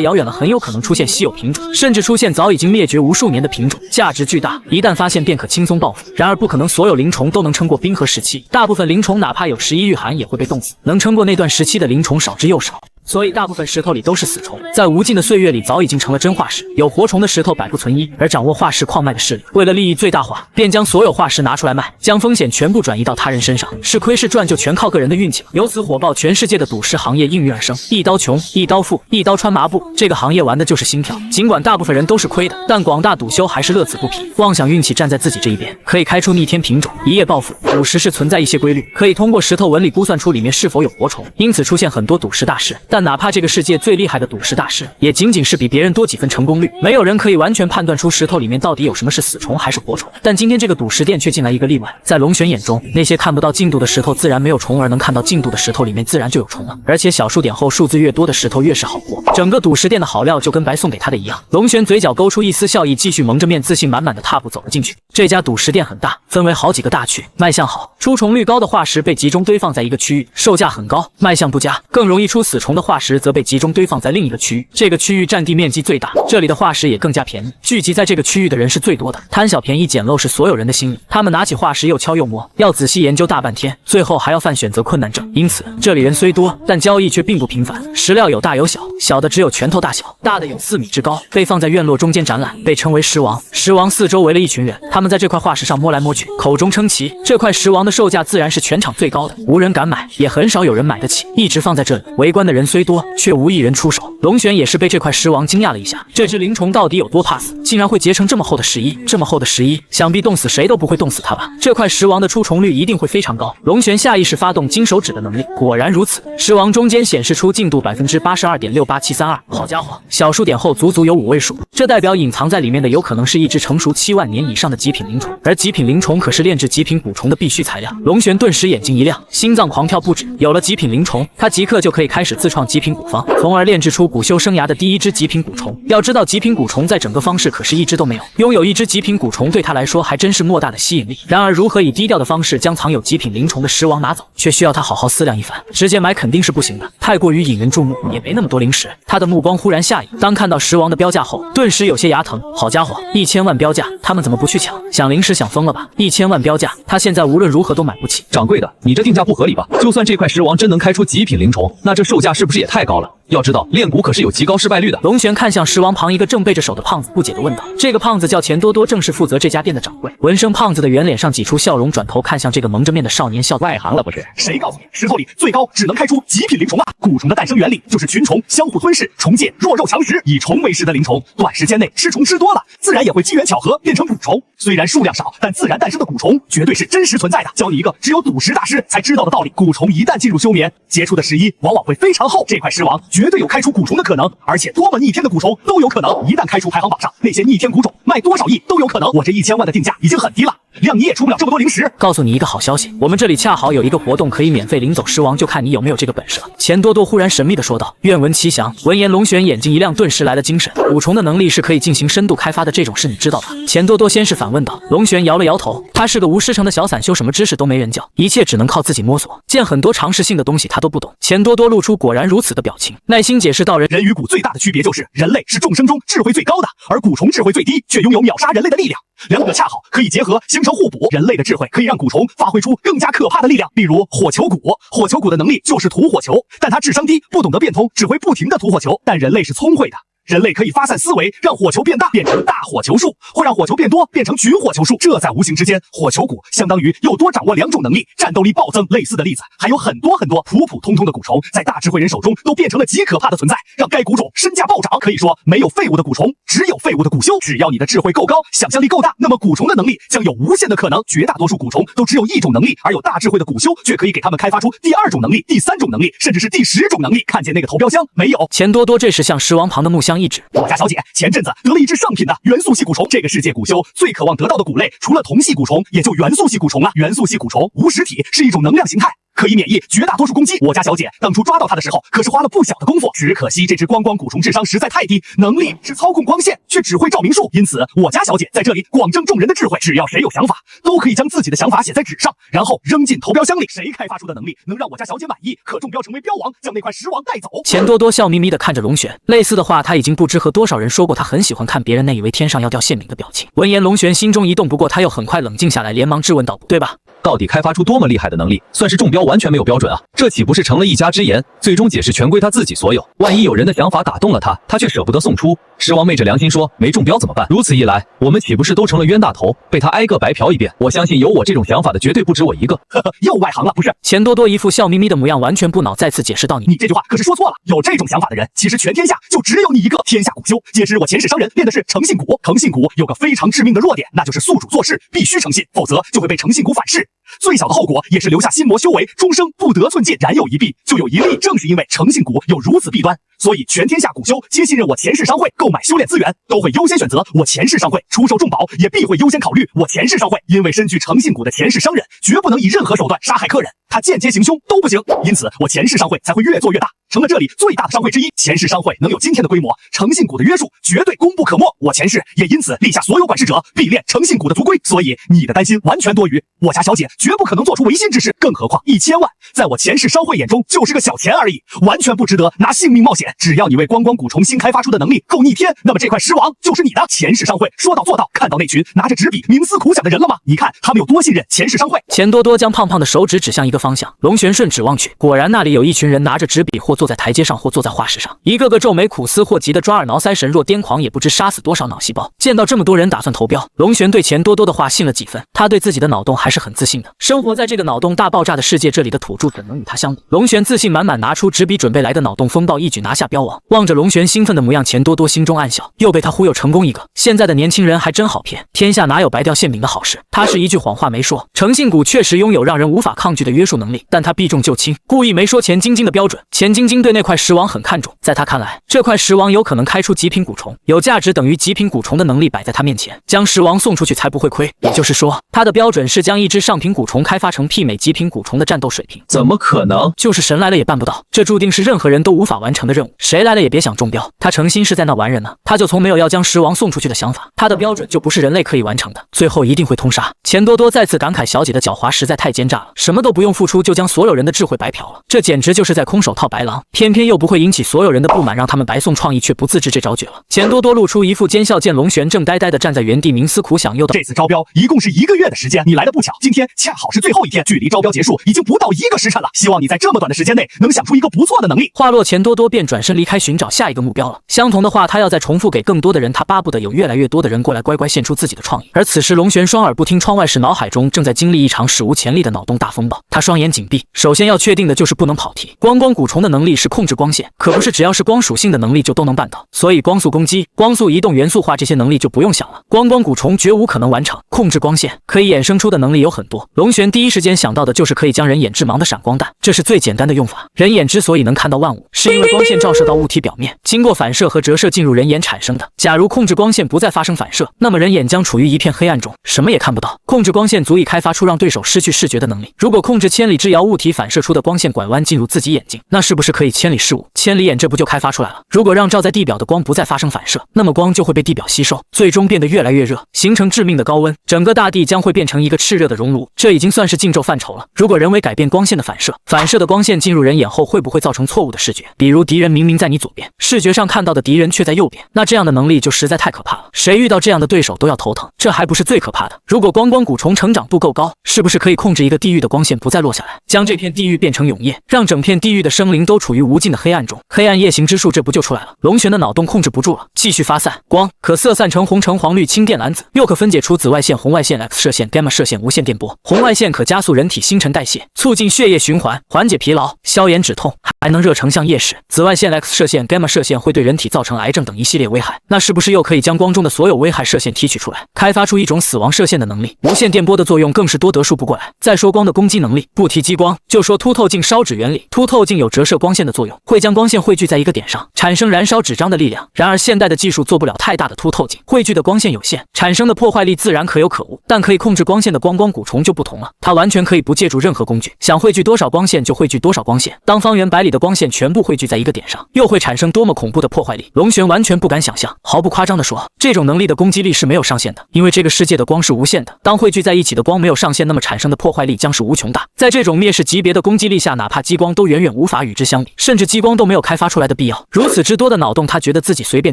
遥远了，很有可能出现稀有品种，甚至出现早已经灭绝无数年的品种，价值巨大，一旦发现便可轻松报复。然而不可能所有灵虫都能撑过冰河时期，大部分灵虫哪怕有11御寒也会被冻死，能撑过那段时期的灵虫少之又少。所以大部分石头里都是死虫，在无尽的岁月里早已经成了真化石。有活虫的石头百不存一，而掌握化石矿脉的势力，为了利益最大化，便将所有化石拿出来卖，将风险全部转移到他人身上，是亏是赚就全靠个人的运气了。由此火爆全世界的赌石行业应运而生，一刀穷，一刀富，一刀穿麻布，这个行业玩的就是心跳。尽管大部分人都是亏的，但广大赌修还是乐此不疲，妄想运气站在自己这一边，可以开出逆天品种，一夜暴富。赌石是存在一些规律，可以通过石头纹理估算出里面是否有活虫，因此出现很多赌石大师。但哪怕这个世界最厉害的赌石大师，也仅仅是比别人多几分成功率，没有人可以完全判断出石头里面到底有什么是死虫还是活虫。但今天这个赌石店却进来一个例外，在龙玄眼中，那些看不到进度的石头自然没有虫，而能看到进度的石头里面自然就有虫了。而且小数点后数字越多的石头越是好货，整个赌石店的好料就跟白送给他的一样。龙玄嘴角勾出一丝笑意，继续蒙着面自信满满的踏步走了进去。这家赌石店很大，分为好几个大区，卖相好出虫率高的化石被集中堆放在一个区域，售价很高；卖相不佳更容易出死虫的化石则被集中堆放在另一个区域，这个区域占地面积最大，这里的化石也更加便宜，聚集在这个区域的人是最多的。贪小便宜捡漏是所有人的心理，他们拿起化石又敲又摸，要仔细研究大半天，最后还要犯选择困难症。因此这里人虽多，但交易却并不频繁。石料有大有小，小的只有拳头大小，大的有4米之高，被放在院落中间展览，被称为石王。石王四周围了一群人，他们在这块化石上摸来摸去，口中称奇。这块石王的售价自然是全场最高的，无人敢买，也很少有人买得起，一直放在这里。围观的人虽多，却无一人出手。龙玄也是被这块石王惊讶了一下，这只灵虫到底有多怕死，竟然会结成这么厚的石衣。这么厚的石衣，想必冻死谁都不会冻死它吧？这块石王的出虫率一定会非常高。龙玄下意识发动金手指的能力，果然如此，石王中间显示出进度82.68732。好家伙，小数点后足足有5位数，这代表隐藏在里面的有可能是一只成熟7万年以上的极品灵虫，而极品灵虫可是炼制极品蛊虫的必须材料。龙玄顿时眼睛一亮，心脏狂跳不止。有了极品灵虫，他即刻就可以开始自创极品蛊方，从而炼制出古修生涯的第一只极品蛊虫。要知道极品蛊虫在整个方式可是一只都没有，拥有一只极品蛊虫对他来说还真是莫大的吸引力。然而如何以低调的方式将藏有极品灵虫的石王拿走，却需要他好好思量一番。直接买肯定是不行的，太过于引人注目，也没那么多灵石。他的目光忽然下移，当看到石王的标价后，顿时有些牙疼。好家伙，1000万标价，他们怎么不去抢？想灵石想疯了吧？1000万标价，他现在无论如何都买不起。掌柜的，你这定价不合理吧？就算这块石王真能开出极品灵虫，那这售价是不是也太高了？要知道炼蛊可是有极高失败率的。龙玄看向石王旁一个正背着手的胖子，不解地问道。这个胖子叫钱多多，正是负责这家店的掌柜。闻声胖子的圆脸上挤出笑容，转头看向这个蒙着面的少年，笑道：外行了不是？谁告诉你石头里最高只能开出极品灵虫啊？蛊虫的诞生原理就是群虫相互吞噬，虫界弱肉强食，以虫为食的灵虫，短时间内吃虫吃多了，自然也会机缘巧合变成蛊虫。虽然数量少，但自然诞生的蛊虫绝对是真实存在的。教你一个只有赌石大师才知道的道理：蛊虫一旦进入休眠，结出的石衣往往会非常厚。这块石王绝对有开出蛊虫的可能，而且多么逆天的蛊虫都有可能。一旦开出排行榜上，那些逆天蛊种卖多少亿都有可能。我这1000万的定价已经很低了，谅你也出不了这么多灵石。告诉你一个好消息，我们这里恰好有一个活动，可以免费领走石王，就看你有没有这个本事了。钱多多忽然神秘地说道。愿闻其详。闻言龙玄眼睛一亮，顿时来了精神。蛊虫的能力是可以进行深度开发的，这种事你知道吧？钱多多先是反问道。龙玄摇了摇头，他是个无师承的小散修，什么知识都没人教，一切只能靠自己摸索，见很多常识性的东西他都不懂。钱多多露出果然如此的表情，耐心解释道：人与蛊最大的区别就是人类是众生中智慧最高的，而蛊虫智慧最低，却拥有秒杀人类的力量。两者恰好可以结合，形成互补。人类的智慧可以让蛊虫发挥出更加可怕的力量，例如火球蛊。火球蛊的能力就是吐火球，但它智商低，不懂得变通，只会不停地吐火球。但人类是聪慧的，人类可以发散思维，让火球变大，变成大火球术，或让火球变多，变成群火球术。这在无形之间，火球蛊相当于又多掌握2种能力，战斗力暴增。类似的例子还有很多很多。普普通通的蛊虫，在大智慧人手中都变成了极可怕的存在，让该蛊种身价暴涨。可以说，没有废物的蛊虫，只有废物的蛊修。只要你的智慧够高，想象力够大，那么蛊虫的能力将有无限的可能。绝大多数蛊虫都只有1种能力，而有大智慧的蛊修却可以给他们开发出第2种能力、第3种能力，甚至是第10种能力。看见那个投标箱没有？钱多多这时向石王旁的木箱一指，我家小姐前阵子得了一只上品的元素系蛊虫。这个世界蛊修最渴望得到的蛊类，除了同系蛊虫，也就元素系蛊虫了。元素系蛊虫无实体，是一种能量形态，可以免疫绝大多数攻击。我家小姐当初抓到它的时候，可是花了不小的功夫。只可惜这只光蛊虫智商实在太低，能力是操控光线，却只会照明术。因此，我家小姐在这里广征众人的智慧，只要谁有想法，都可以将自己的想法写在纸上，然后扔进投标箱里。谁开发出的能力能让我家小姐满意，可中标成为标王，将那块石王带走。钱多多笑眯眯地看着龙玄，类似的话他已经不知和多少人说过。他很喜欢看别人那以为天上要掉馅饼的表情。闻言，龙玄心中一动，不过他又很快冷静下来，连忙质问道：“对吧？到底开发出多么厉害的能力，算是中标完全没有标准啊？这岂不是成了一家之言？最终解释全归他自己所有。万一有人的想法打动了他，他却舍不得送出。石王昧着良心说没中标怎么办？如此一来，我们岂不是都成了冤大头，被他挨个白嫖一遍？我相信有我这种想法的绝对不止我一个。呵呵，又外行了不是？”钱多多一副笑眯眯的模样，完全不恼，再次解释道：“你这句话可是说错了。有这种想法的人，其实全天下就只有你一个。天下蛊修，皆知我前世商人练的是诚信蛊。诚信蛊有个非常致命的弱点，那就是宿主做事必须诚信，否则就会被诚信蛊反噬。最小的后果也是留下心魔修为，终生不得寸进。然有一弊，就有一利。正是因为诚信蛊有如此弊端，所以全天下蛊修皆信任我前世商会购买修炼资源，都会优先选择我前世商会出售重宝，也必会优先考虑我前世商会。因为身具诚信蛊的前世商人，绝不能以任何手段杀害客人，他间接行凶都不行。因此，我前世商会才会越做越大，成了这里最大的商会之一。前世商会能有今天的规模，诚信蛊的约束绝对功不可没。我前世也因此立下所有管事者必练诚信蛊的族规。所以你的担心完全多余，我家小姐绝不可能做出违心之事，更何况1000万在我前世商会眼中就是个小钱而已，完全不值得拿性命冒险。只要你为光蛊虫新开发出的能力够逆天，那么这块石王就是你的。前世商会说到做到，看到那群拿着纸笔冥思苦想的人了吗？你看他们有多信任前世商会。钱多多将胖胖的手指指向一个方向，龙玄顺指望去，果然那里有一群人拿着纸笔，或坐在台阶上，或坐在画室上，一个个皱眉苦思，或急得抓耳挠腮，神若癫狂，也不知杀死多少脑细胞。见到这么多人打算投标，龙玄对钱多多的话信了几分，他对自己的脑洞还是很自信的。生活在这个脑洞大爆炸的世界，这里的土著怎能与他相比？龙玄自信满满，拿出纸笔准备来的脑洞风暴，一举拿下标王。望着龙玄兴奋的模样，钱多多心中暗笑，又被他忽悠成功一个。现在的年轻人还真好骗，天下哪有白掉馅饼的好事？他是一句谎话没说。诚信蛊确实拥有让人无法抗拒的约束能力，但他避重就轻，故意没说钱晶晶的标准。钱晶晶对那块石王很看重，在他看来，这块石王有可能开出极品蛊虫，有价值等于极品蛊虫的能力摆在他面前，将石王送出去才不会亏。也就是说，他的标准是将一只上品蛊虫开发成媲美极品蛊虫的战斗水平。怎么可能？就是神来了也办不到，这注定是任何人都无法完成的任务。谁来了也别想中标，他诚心是在那玩人呢。他就从没有要将石王送出去的想法，他的标准就不是人类可以完成的，最后一定会通杀。钱多多再次感慨小姐的狡猾实在太奸诈了，什么都不用付出就将所有人的智慧白嫖了，这简直就是在空手套白狼，偏偏又不会引起所有人的不满，让他们白送创意却不自知，这招绝了。钱多多露出一副奸笑，见龙玄正呆呆地站在原地冥思苦想，又道：这次招标一共是1个月的时间，你来的不巧，今天恰好是最后一天，距离招标结束已经不到1个时辰了，希望你在这么短的时间内能想出一个不错的能力。话落，钱多多便转身离开，寻找下一个目标了。相同的话他要再重复给更多的人，他巴不得有越来越多的人过来乖乖献出自己的创意。而此时龙玄双耳不听窗外事，脑海中正在经历一场史无前例的脑洞大风暴。他双眼紧闭，首先要确定的就是不能跑题。光蛊虫的能力是控制光线，可不是只要是光属性的能力就都能办到，所以光速攻击、光速移动、元素化这些能力就不用想了，光蛊虫绝无可能完成。控制光线可以衍生出的能力有很多，龙玄第一时间想到的就是可以将人眼致盲的闪光弹，这是最简单的用法。人眼之所以能看到万物，是因为光线照射到物体表面，经过反射和折射进入人眼产生的。假如控制光线不再发生反射，那么人眼将处于一片黑暗中，什么也看不到。控制光线足以开发出让对手失去视觉的能力。如果控制千里之遥物体反射出的光线拐弯进入自己眼睛，那是不是可以千里视物？千里眼这不就开发出来了？如果让照在地表的光不再发生反射，那么光就会被地表吸收，最终变得越来越热，形成致命的高温，整个大地将会变成一个炽热的熔炉。这已经算是禁咒范畴了。如果人为改变光线的反射的光线进入人眼后，会不会造成错误的视觉？比如敌人明明在你左边，视觉上看到的敌人却在右边，那这样的能力就实在太可怕了，谁遇到这样的对手都要头疼。这还不是最可怕的，如果光蛊虫成长度够高，是不是可以控制一个地域的光线不再落下来，将这片地狱变成永夜，让整片地狱的生灵都处于无尽的黑暗中。黑暗夜行之术这不就出来了？龙玄的脑洞控制不住了，继续发散。光可色散成红橙黄绿青靛蓝紫，又可分解出紫外线、红外线、X 射线、gamma 射线、无线电波。红外线可加速人体新陈代谢，促进血液循环，缓解疲劳，消炎止痛，还能热成像夜视。紫外线、X 射线、gamma 射线会对人体造成癌症等一系列危害，那是不是又可以将光中的所有危害射线提取出来，开发出一种死亡射线的能力？无线电波的作用更是多得数不过来。再说光的攻击能力，不提激光，就说凸透镜烧纸原理。凸透镜有折射光线的作用，会将光线汇聚在一个点上，产生燃烧纸张的力量。然而现代的技术做不了太大的凸透镜，汇聚的光线有限，产生的破坏力自然可有可无。但可以控制光线的光蛊虫就不同了，它完全可以不借助任何工具，想汇聚多少光线就汇聚多少光线。当方圆百里的光线全部汇聚在一个点上，又会产生多么恐怖的破坏力？龙玄完全不敢想象。毫不夸张地说，这种能力的攻击力是没有上限的，因为这个世界的光是无限的。当汇聚在一起的光没有上限，那么产生的破坏力将是无穷大。在这种灭世级别的攻击力下，哪怕激光都远远无法与之相比，甚至激光都没有开发出来的必要。如此之多的脑洞，他觉得自己随便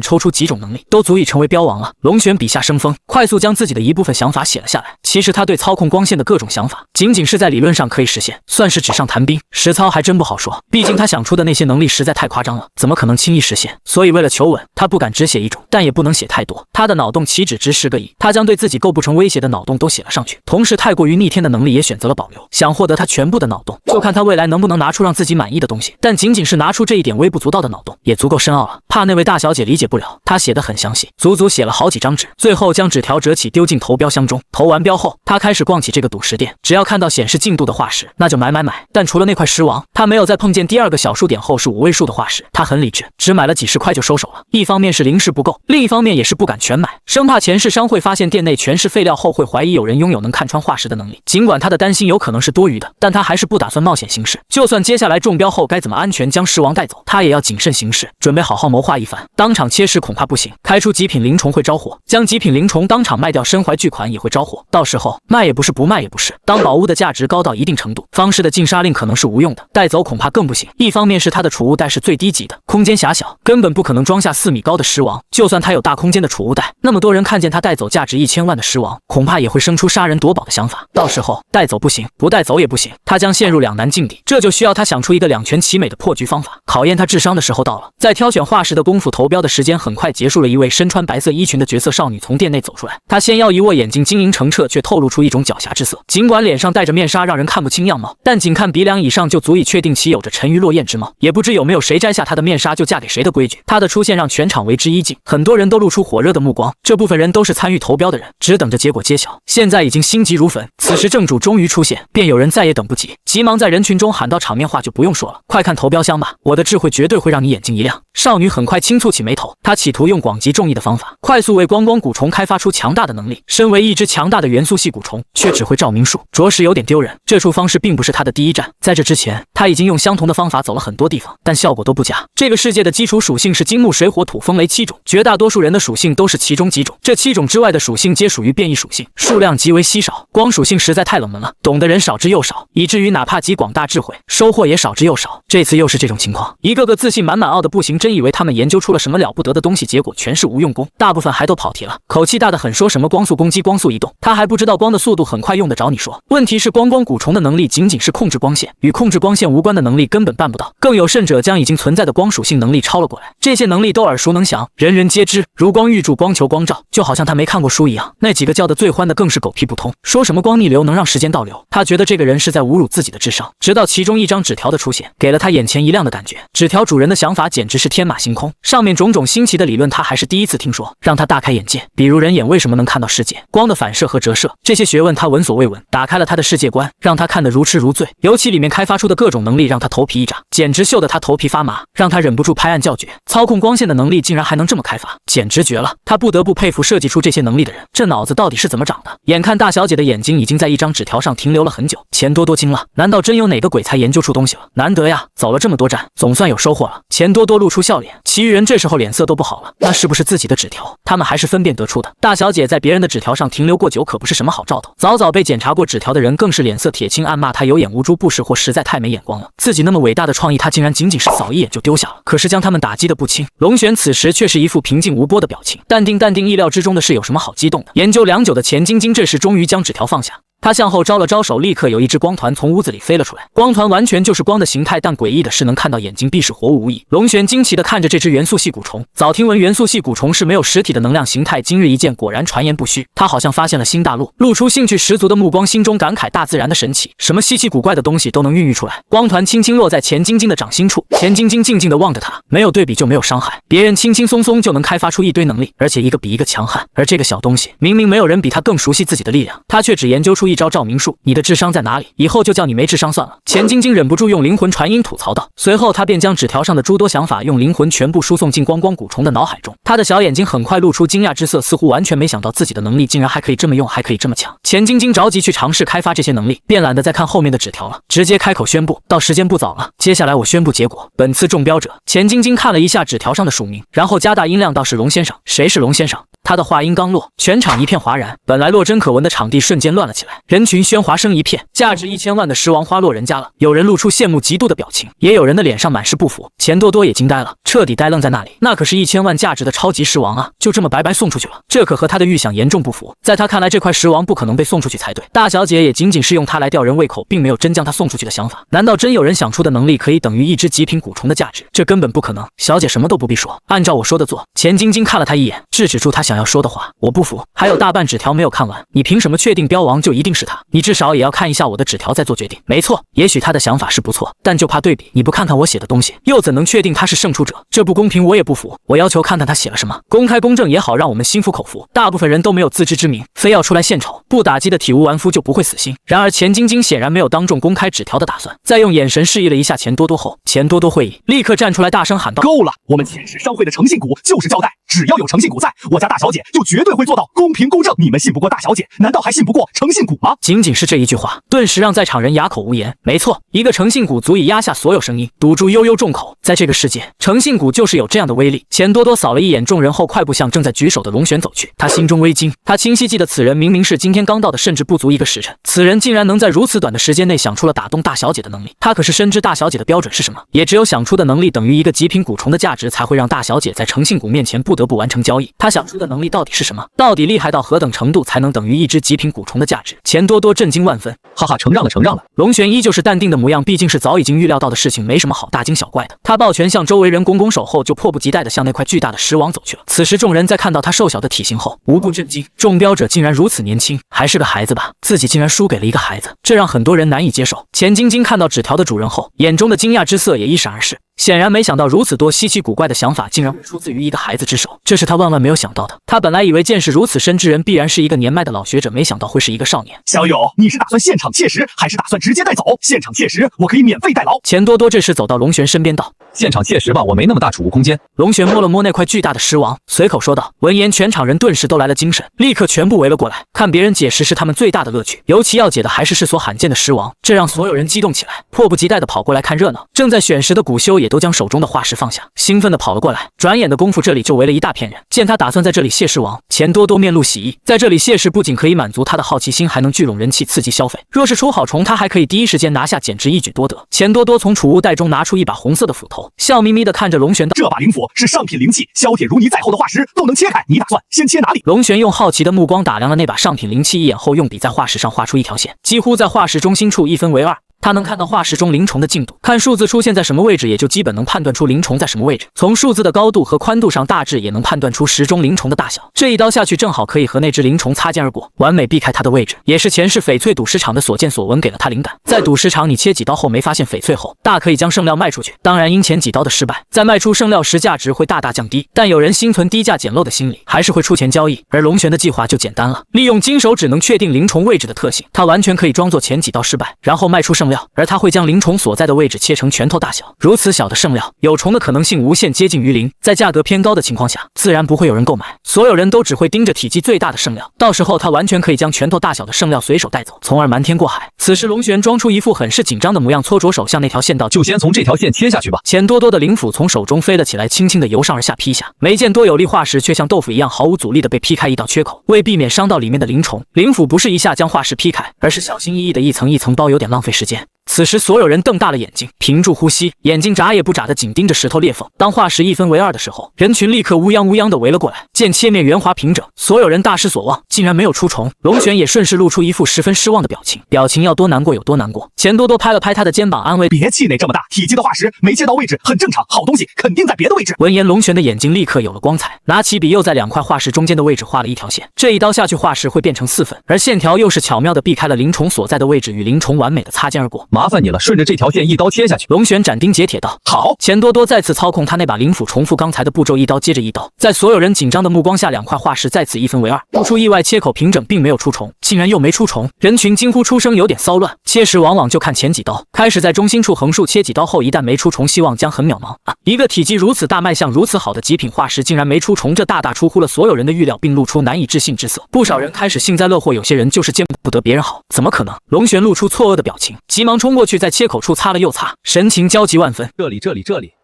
抽出几种能力都足以成为标王了。龙玄笔下生风，快速将自己的一部分想法写了下来。其实他对操控光线的各种想法，仅仅是在理论上可以实现，算是纸上谈兵，实操还真不好说。毕竟他想出的那些能力实在太夸张了，怎么可能轻易实现？所以为了求稳，他不敢只写一种，但也不能写太多。他的脑洞岂止值10个亿，他将对自己构不成威胁的脑洞都写了上去，同时太过于逆天的能力也选择了保留。想获得他全部的脑洞，就看他未来能不能拿出让自己满意的东西。但仅仅是拿出这一点微不足道的脑洞，也足够深奥了，怕那位大小姐理解不了。他写得很详细，足足写了好几张纸，最后将纸条折起丢进投标箱中。投完标后，他开始逛起这个赌石店，只要看到显示进度的化石，那就买。但除了那块石王，他没有在碰见第二个小数点后是5位数的化石。他很理智，只买了几十块就收手了。一方面是零食不够，另一方面也是不敢全买，生怕前世商会发现店内全是废料后会怀疑有人拥有能看穿化石的能力。尽管他的担心有可能是多余的，但他还是不打算冒险行事。就算接下来中标后该怎么安全将石王带走，他也要谨慎行事，准备好好谋划一番。当场切尸恐怕不行，开出极品灵虫会着火，将极品灵虫当场卖掉，身怀巨款也会着火。到时候卖也不是，不卖也不是。当宝物的价值高到一定程度，方士的禁杀令可能是无用的，带走恐怕更不行。一方面是他的储物袋是最低级的，空间狭小，根本不可能装下4米高的石王。就算他有大空间的储物袋，那么多人看见他带走价值1000万的石王，恐怕也会生出杀人夺宝的想法。到时候带走不行，不带走也不行，他将陷入两难境地。这就需要他想出一个两全其美的破局方法。考验他智商的时候到了，在挑选化石的功夫，投标的时间很快结束了。一位身穿白色衣裙的绝色少女从店内走出来，她纤腰一握，眼睛晶莹澄澈，却透露出一种狡黠之色。尽管脸上戴着面纱，让人看不清样貌，但仅看鼻梁以上就足以确定其有着沉鱼落雁之貌。也不知有没有谁摘下她的面纱就嫁给谁的规矩。她的出现让全场为之一惊，很多人都露出火热的目光。这部分人都是参与投标的人，只等着结果揭晓。现在已经心急如焚。此时正主终于出现，便有人再也等不及，急忙在人群中喊到：场面话就不用说了，快看投标箱吧，我的智慧绝对会让你眼睛一亮。少女很快轻蹙起眉头，她企图用广集众议的方法，快速为光蛊虫开发出强大的能力。身为一只强大的元素系蛊虫，却只会照明术，着实有点丢人。这处方式并不是她的第一站，在这之前，她已经用相同的方法走了很多地方，但效果都不佳。这个世界的基础属性是金木水火土风雷7种，绝大多数人的属性都是其中几种，这7种之外的属性皆属于变异属性，数量极为稀少。光属性实在太冷门了，懂的人少之又少，以至于哪怕集广大智慧，收获也少之又少。这次又是这种情况，一个个自信满满傲的不行，真以为他们研究出了什么了不得的东西，结果全是无用功，大部分还都跑题了，口气大得很，说什么光速攻击、光速移动，他还不知道光的速度很快用得着你说。问题是光蛊虫的能力仅仅是控制光线，与控制光线无关的能力根本办不到，更有甚者将已经存在的光属性能力抄了过来。这些能力都耳熟能详，人人皆知，如光遇注、光球、光照，就好像他没看过书一样。那几个叫的最欢的更是狗屁不通，说什么光逆流能让时间倒流，他觉得这个人是在侮辱自己的智商。直到其中一张纸条的出现，给了他眼前一亮的感觉。纸条主人的想法简直是天马行空，上面种种新奇的理论他还是第一次听说，让他大开眼界。比如人眼为什么能看到世界，光的反射和折射，这些学问他闻所未闻，打开了他的世界观，让他看得如痴如醉。尤其里面开发出的各种能力让他头皮一炸，简直秀得他头皮发麻，让他忍不住拍案叫绝。操控光线的能力竟然还能这么开发，简直绝了。他不得不佩服设计出这些能力的人，这脑子到底是怎么长的？眼看大小姐的眼睛已经在一张纸条上停留了很久，钱多多惊了，难道真有哪个鬼才研究出东西了？难得呀，走了这么多站，总算有收获了。钱多多露出笑脸，其余人这时候脸色都不好了，那是不是自己的纸条？他们还是分辨得出的。大小姐在别人的纸条上停留过久可不是什么好兆头，早早被检查过纸条的人更是脸色铁青，暗骂他有眼无珠，不识货，实在太没眼光了。自己那么伟大的创意，他竟然仅仅是扫一眼就丢下了，可是将他们打击得不轻。龙玄此时却是一副平静无波的表情，淡定，意料之中的是有什么好激动的？研究良久的钱晶晶这时终于将纸条放下。他向后招了招手，立刻有一只光团从屋子里飞了出来。光团完全就是光的形态，但诡异的是能看到眼睛，必是活物无疑。龙玄惊奇地看着这只元素系蛊虫，早听闻元素系蛊虫是没有实体的能量形态，今日一见，果然传言不虚。他好像发现了新大陆，露出兴趣十足的目光，心中感慨大自然的神奇，什么稀奇古怪的东西都能孕育出来。光团轻轻落在钱晶晶的掌心处，钱晶晶静静地望着他，没有对比就没有伤害，别人轻轻松松就能开发出一堆能力，而且一个比一个强悍，而这个小东西明明没有人比他更熟悉自己的力量，他却只研究出一招照明术。你的智商在哪里？以后就叫你没智商算了。钱晶晶忍不住用灵魂传音吐槽道，随后他便将纸条上的诸多想法用灵魂全部输送进光光蛊虫的脑海中。他的小眼睛很快露出惊讶之色，似乎完全没想到自己的能力竟然还可以这么用，还可以这么强。钱晶晶着急去尝试开发这些能力，便懒得再看后面的纸条了，直接开口宣布，到时间不早了，接下来我宣布结果，本次中标者。钱晶晶看了一下纸条上的署名，然后加大音量道，是龙先生。谁是龙先生？他的话音刚落，全场一片哗然，本来落针可闻的场地瞬间乱了起来，人群喧哗声一片，价值1000万的狮王花落人家了。有人露出羡慕嫉妒的表情，也有人的脸上满是不服。钱多多也惊呆了，彻底呆愣在那里。那可是1000万价值的超级狮王啊，就这么白白送出去了，这可和他的预想严重不符。在他看来，这块狮王不可能被送出去才对。大小姐也仅仅是用它来吊人胃口，并没有真将它送出去的想法。难道真有人想出的能力可以等于一只极品蛊虫的价值？这根本不可能。小姐什么都不必说，按照我说的做。钱晶晶看了他一眼，制止住他想要说的话。我不服，还有大半纸条没有看完，你凭什么确定标王就一定是他？你至少也要看一下我的纸条再做决定。没错，也许他的想法是不错，但就怕对比，你不看看我写的东西，又怎能确定他是胜出者？这不公平，我也不服。我要求看看他写了什么，公开公正也好，让我们心服口服。大部分人都没有自知之明，非要出来献丑，不打击的体无完肤就不会死心。然而钱晶晶显然没有当众公开纸条的打算，在用眼神示意了一下钱多多后，钱多多会意，立刻站出来大声喊道：够了！我们前世商会的诚信股就是交代，只要有诚信股在，我家大小姐就绝对会做到公平公正。你们信不过大小姐，难道还信不过诚信股吗？仅仅是这一句话，顿时让在场人哑口无言。没错，一个诚信股足以压下所有声音，赌注悠悠众口。在这个世界，诚信股就是有这样的威力。钱多多扫了一眼众人后，快步向正在举手的龙玄走去。他心中微惊，他清晰记得此人明明是今天刚到的，甚至不足1个时辰。此人竟然能在如此短的时间内想出了打动大小姐的能力。他可是深知大小姐的标准是什么，也只有想出的能力等于一个极品蛊虫的价值，才会让大小姐在诚信股面前不得不完成交易。他想出的能力到底是什么？到底厉害到何等程度才能等于一只极品蛊虫的价值？钱多多震惊万分，哈哈，承让了，承让了。龙玄依旧是淡定的模样，毕竟是早已经预料到的事情，没什么好大惊小怪的。他抱拳向周围人拱拱手后，就迫不及待地向那块巨大的狮王走去了。此时众人在看到他瘦小的体型后，无不震惊，中标者竟然如此年轻，还是个孩子吧？自己竟然输给了一个孩子，这让很多人难以接受。钱晶晶看到纸条的主人后，眼中的惊讶之色也一闪而逝。显然没想到如此多稀奇古怪的想法竟然会出自于一个孩子之手，这是他万万没有想到的。他本来以为见识如此深之人必然是一个年迈的老学者，没想到会是一个少年。小友，你是打算现场切实，还是打算直接带走？现场切实，我可以免费代劳。钱多多这时走到龙玄身边道：现场切实吧，我没那么大储物空间。龙玄摸了摸那块巨大的狮王，随口说道。闻言，全场人顿时都来了精神，立刻全部围了过来，看别人解释是他们最大的乐趣，尤其要解的还是世所罕见的狮王，这让所有人激动起来，迫不及待地跑过来看热闹。正在选时的古修也都将手中的化石放下，兴奋地跑了过来。转眼的功夫，这里就围了一大片人。见他打算在这里谢狮王，钱多多面露喜意。在这里谢狮不仅可以满足他的好奇心，还能聚拢人气，刺激消费。若是出好虫，他还可以第一时间拿下，简直一举多得。钱多多从储物袋中拿出一把红色的斧头，笑眯眯地看着龙玄道：这把灵斧是上品灵器，削铁如泥，再厚的化石都能切开，你打算先切哪里？龙玄用好奇的目光打量了那把上品灵器一眼后，用笔在化石上画出一条线，几乎在化石中心处一分为二。他能看到化石中灵虫的进度，看数字出现在什么位置，也就基本能判断出灵虫在什么位置。从数字的高度和宽度上，大致也能判断出石中灵虫的大小。这一刀下去，正好可以和那只灵虫擦肩而过，完美避开它的位置。也是前世翡翠赌石场的所见所闻给了他灵感。在赌石场，你切几刀后没发现翡翠后，大可以将剩料卖出去。当然，因前几刀的失败，在卖出剩料时价值会大大降低。但有人心存低价捡漏的心理，还是会出钱交易。而龙玄的计划就简单了，利用金手指能确定灵虫位置的特性，他完全可以装作前几刀失败，然后卖出剩料，而他会将灵虫所在的位置切成拳头大小。如此小的剩料，有虫的可能性无限接近于零，在价格偏高的情况下，自然不会有人购买。所有人都只会盯着体积最大的剩料，到时候他完全可以将拳头大小的剩料随手带走，从而瞒天过海。此时龙玄装出一副很是紧张的模样，搓着手向那条线道：就先从这条线切下去吧。钱多多的灵斧从手中飞了起来，轻轻的由上而下劈下，没见多有力化石却像豆腐一样毫无阻力的被劈开一道缺口。为避免伤到里面的灵虫，灵斧不是一下将化石劈开，而是小心翼翼的一层一层包，有点浪费时间。此时所有人瞪大了眼睛，屏住呼吸，眼睛眨也不眨的紧盯着石头裂缝。当化石1分为2的时候，人群立刻乌泱乌泱的围了过来。见切面圆滑平整，所有人大失所望，竟然没有出虫。龙玄也顺势露出一副十分失望的表情，表情要多难过有多难过。钱多多拍了拍他的肩膀，安慰：别气馁，这么大体积的化石没切到位置很正常，好东西肯定在别的位置。闻言，龙玄的眼睛立刻有了光彩，拿起笔又在2块化石中间的位置画了一条线。这一刀下去，化石会变成4份，而线条又是巧妙的避开了灵虫所在的位置，与灵虫完美的擦肩而过。麻烦你了，顺着这条线一刀切下去。龙玄斩钉截铁道：好。钱多多再次操控他那把灵斧，重复刚才的步骤，一刀接着一刀。在所有人紧张的目光下，2块化石再次1分为2。不出意外，切口平整，并没有出虫，竟然又没出虫。人群惊呼出声，有点骚乱。切石往往就看前几刀，开始在中心处横竖切几刀后，一旦没出虫，希望将很渺茫啊！一个体积如此大、卖相如此好的极品化石，竟然没出虫，这大大出乎了所有人的预料，并露出难以置信之色。不少人开始幸灾乐祸，有些人就是见不得别人好，怎么可能？龙玄露出错愕的表情，急忙冲过去，在切口处擦了又擦，神情焦急万分。这里，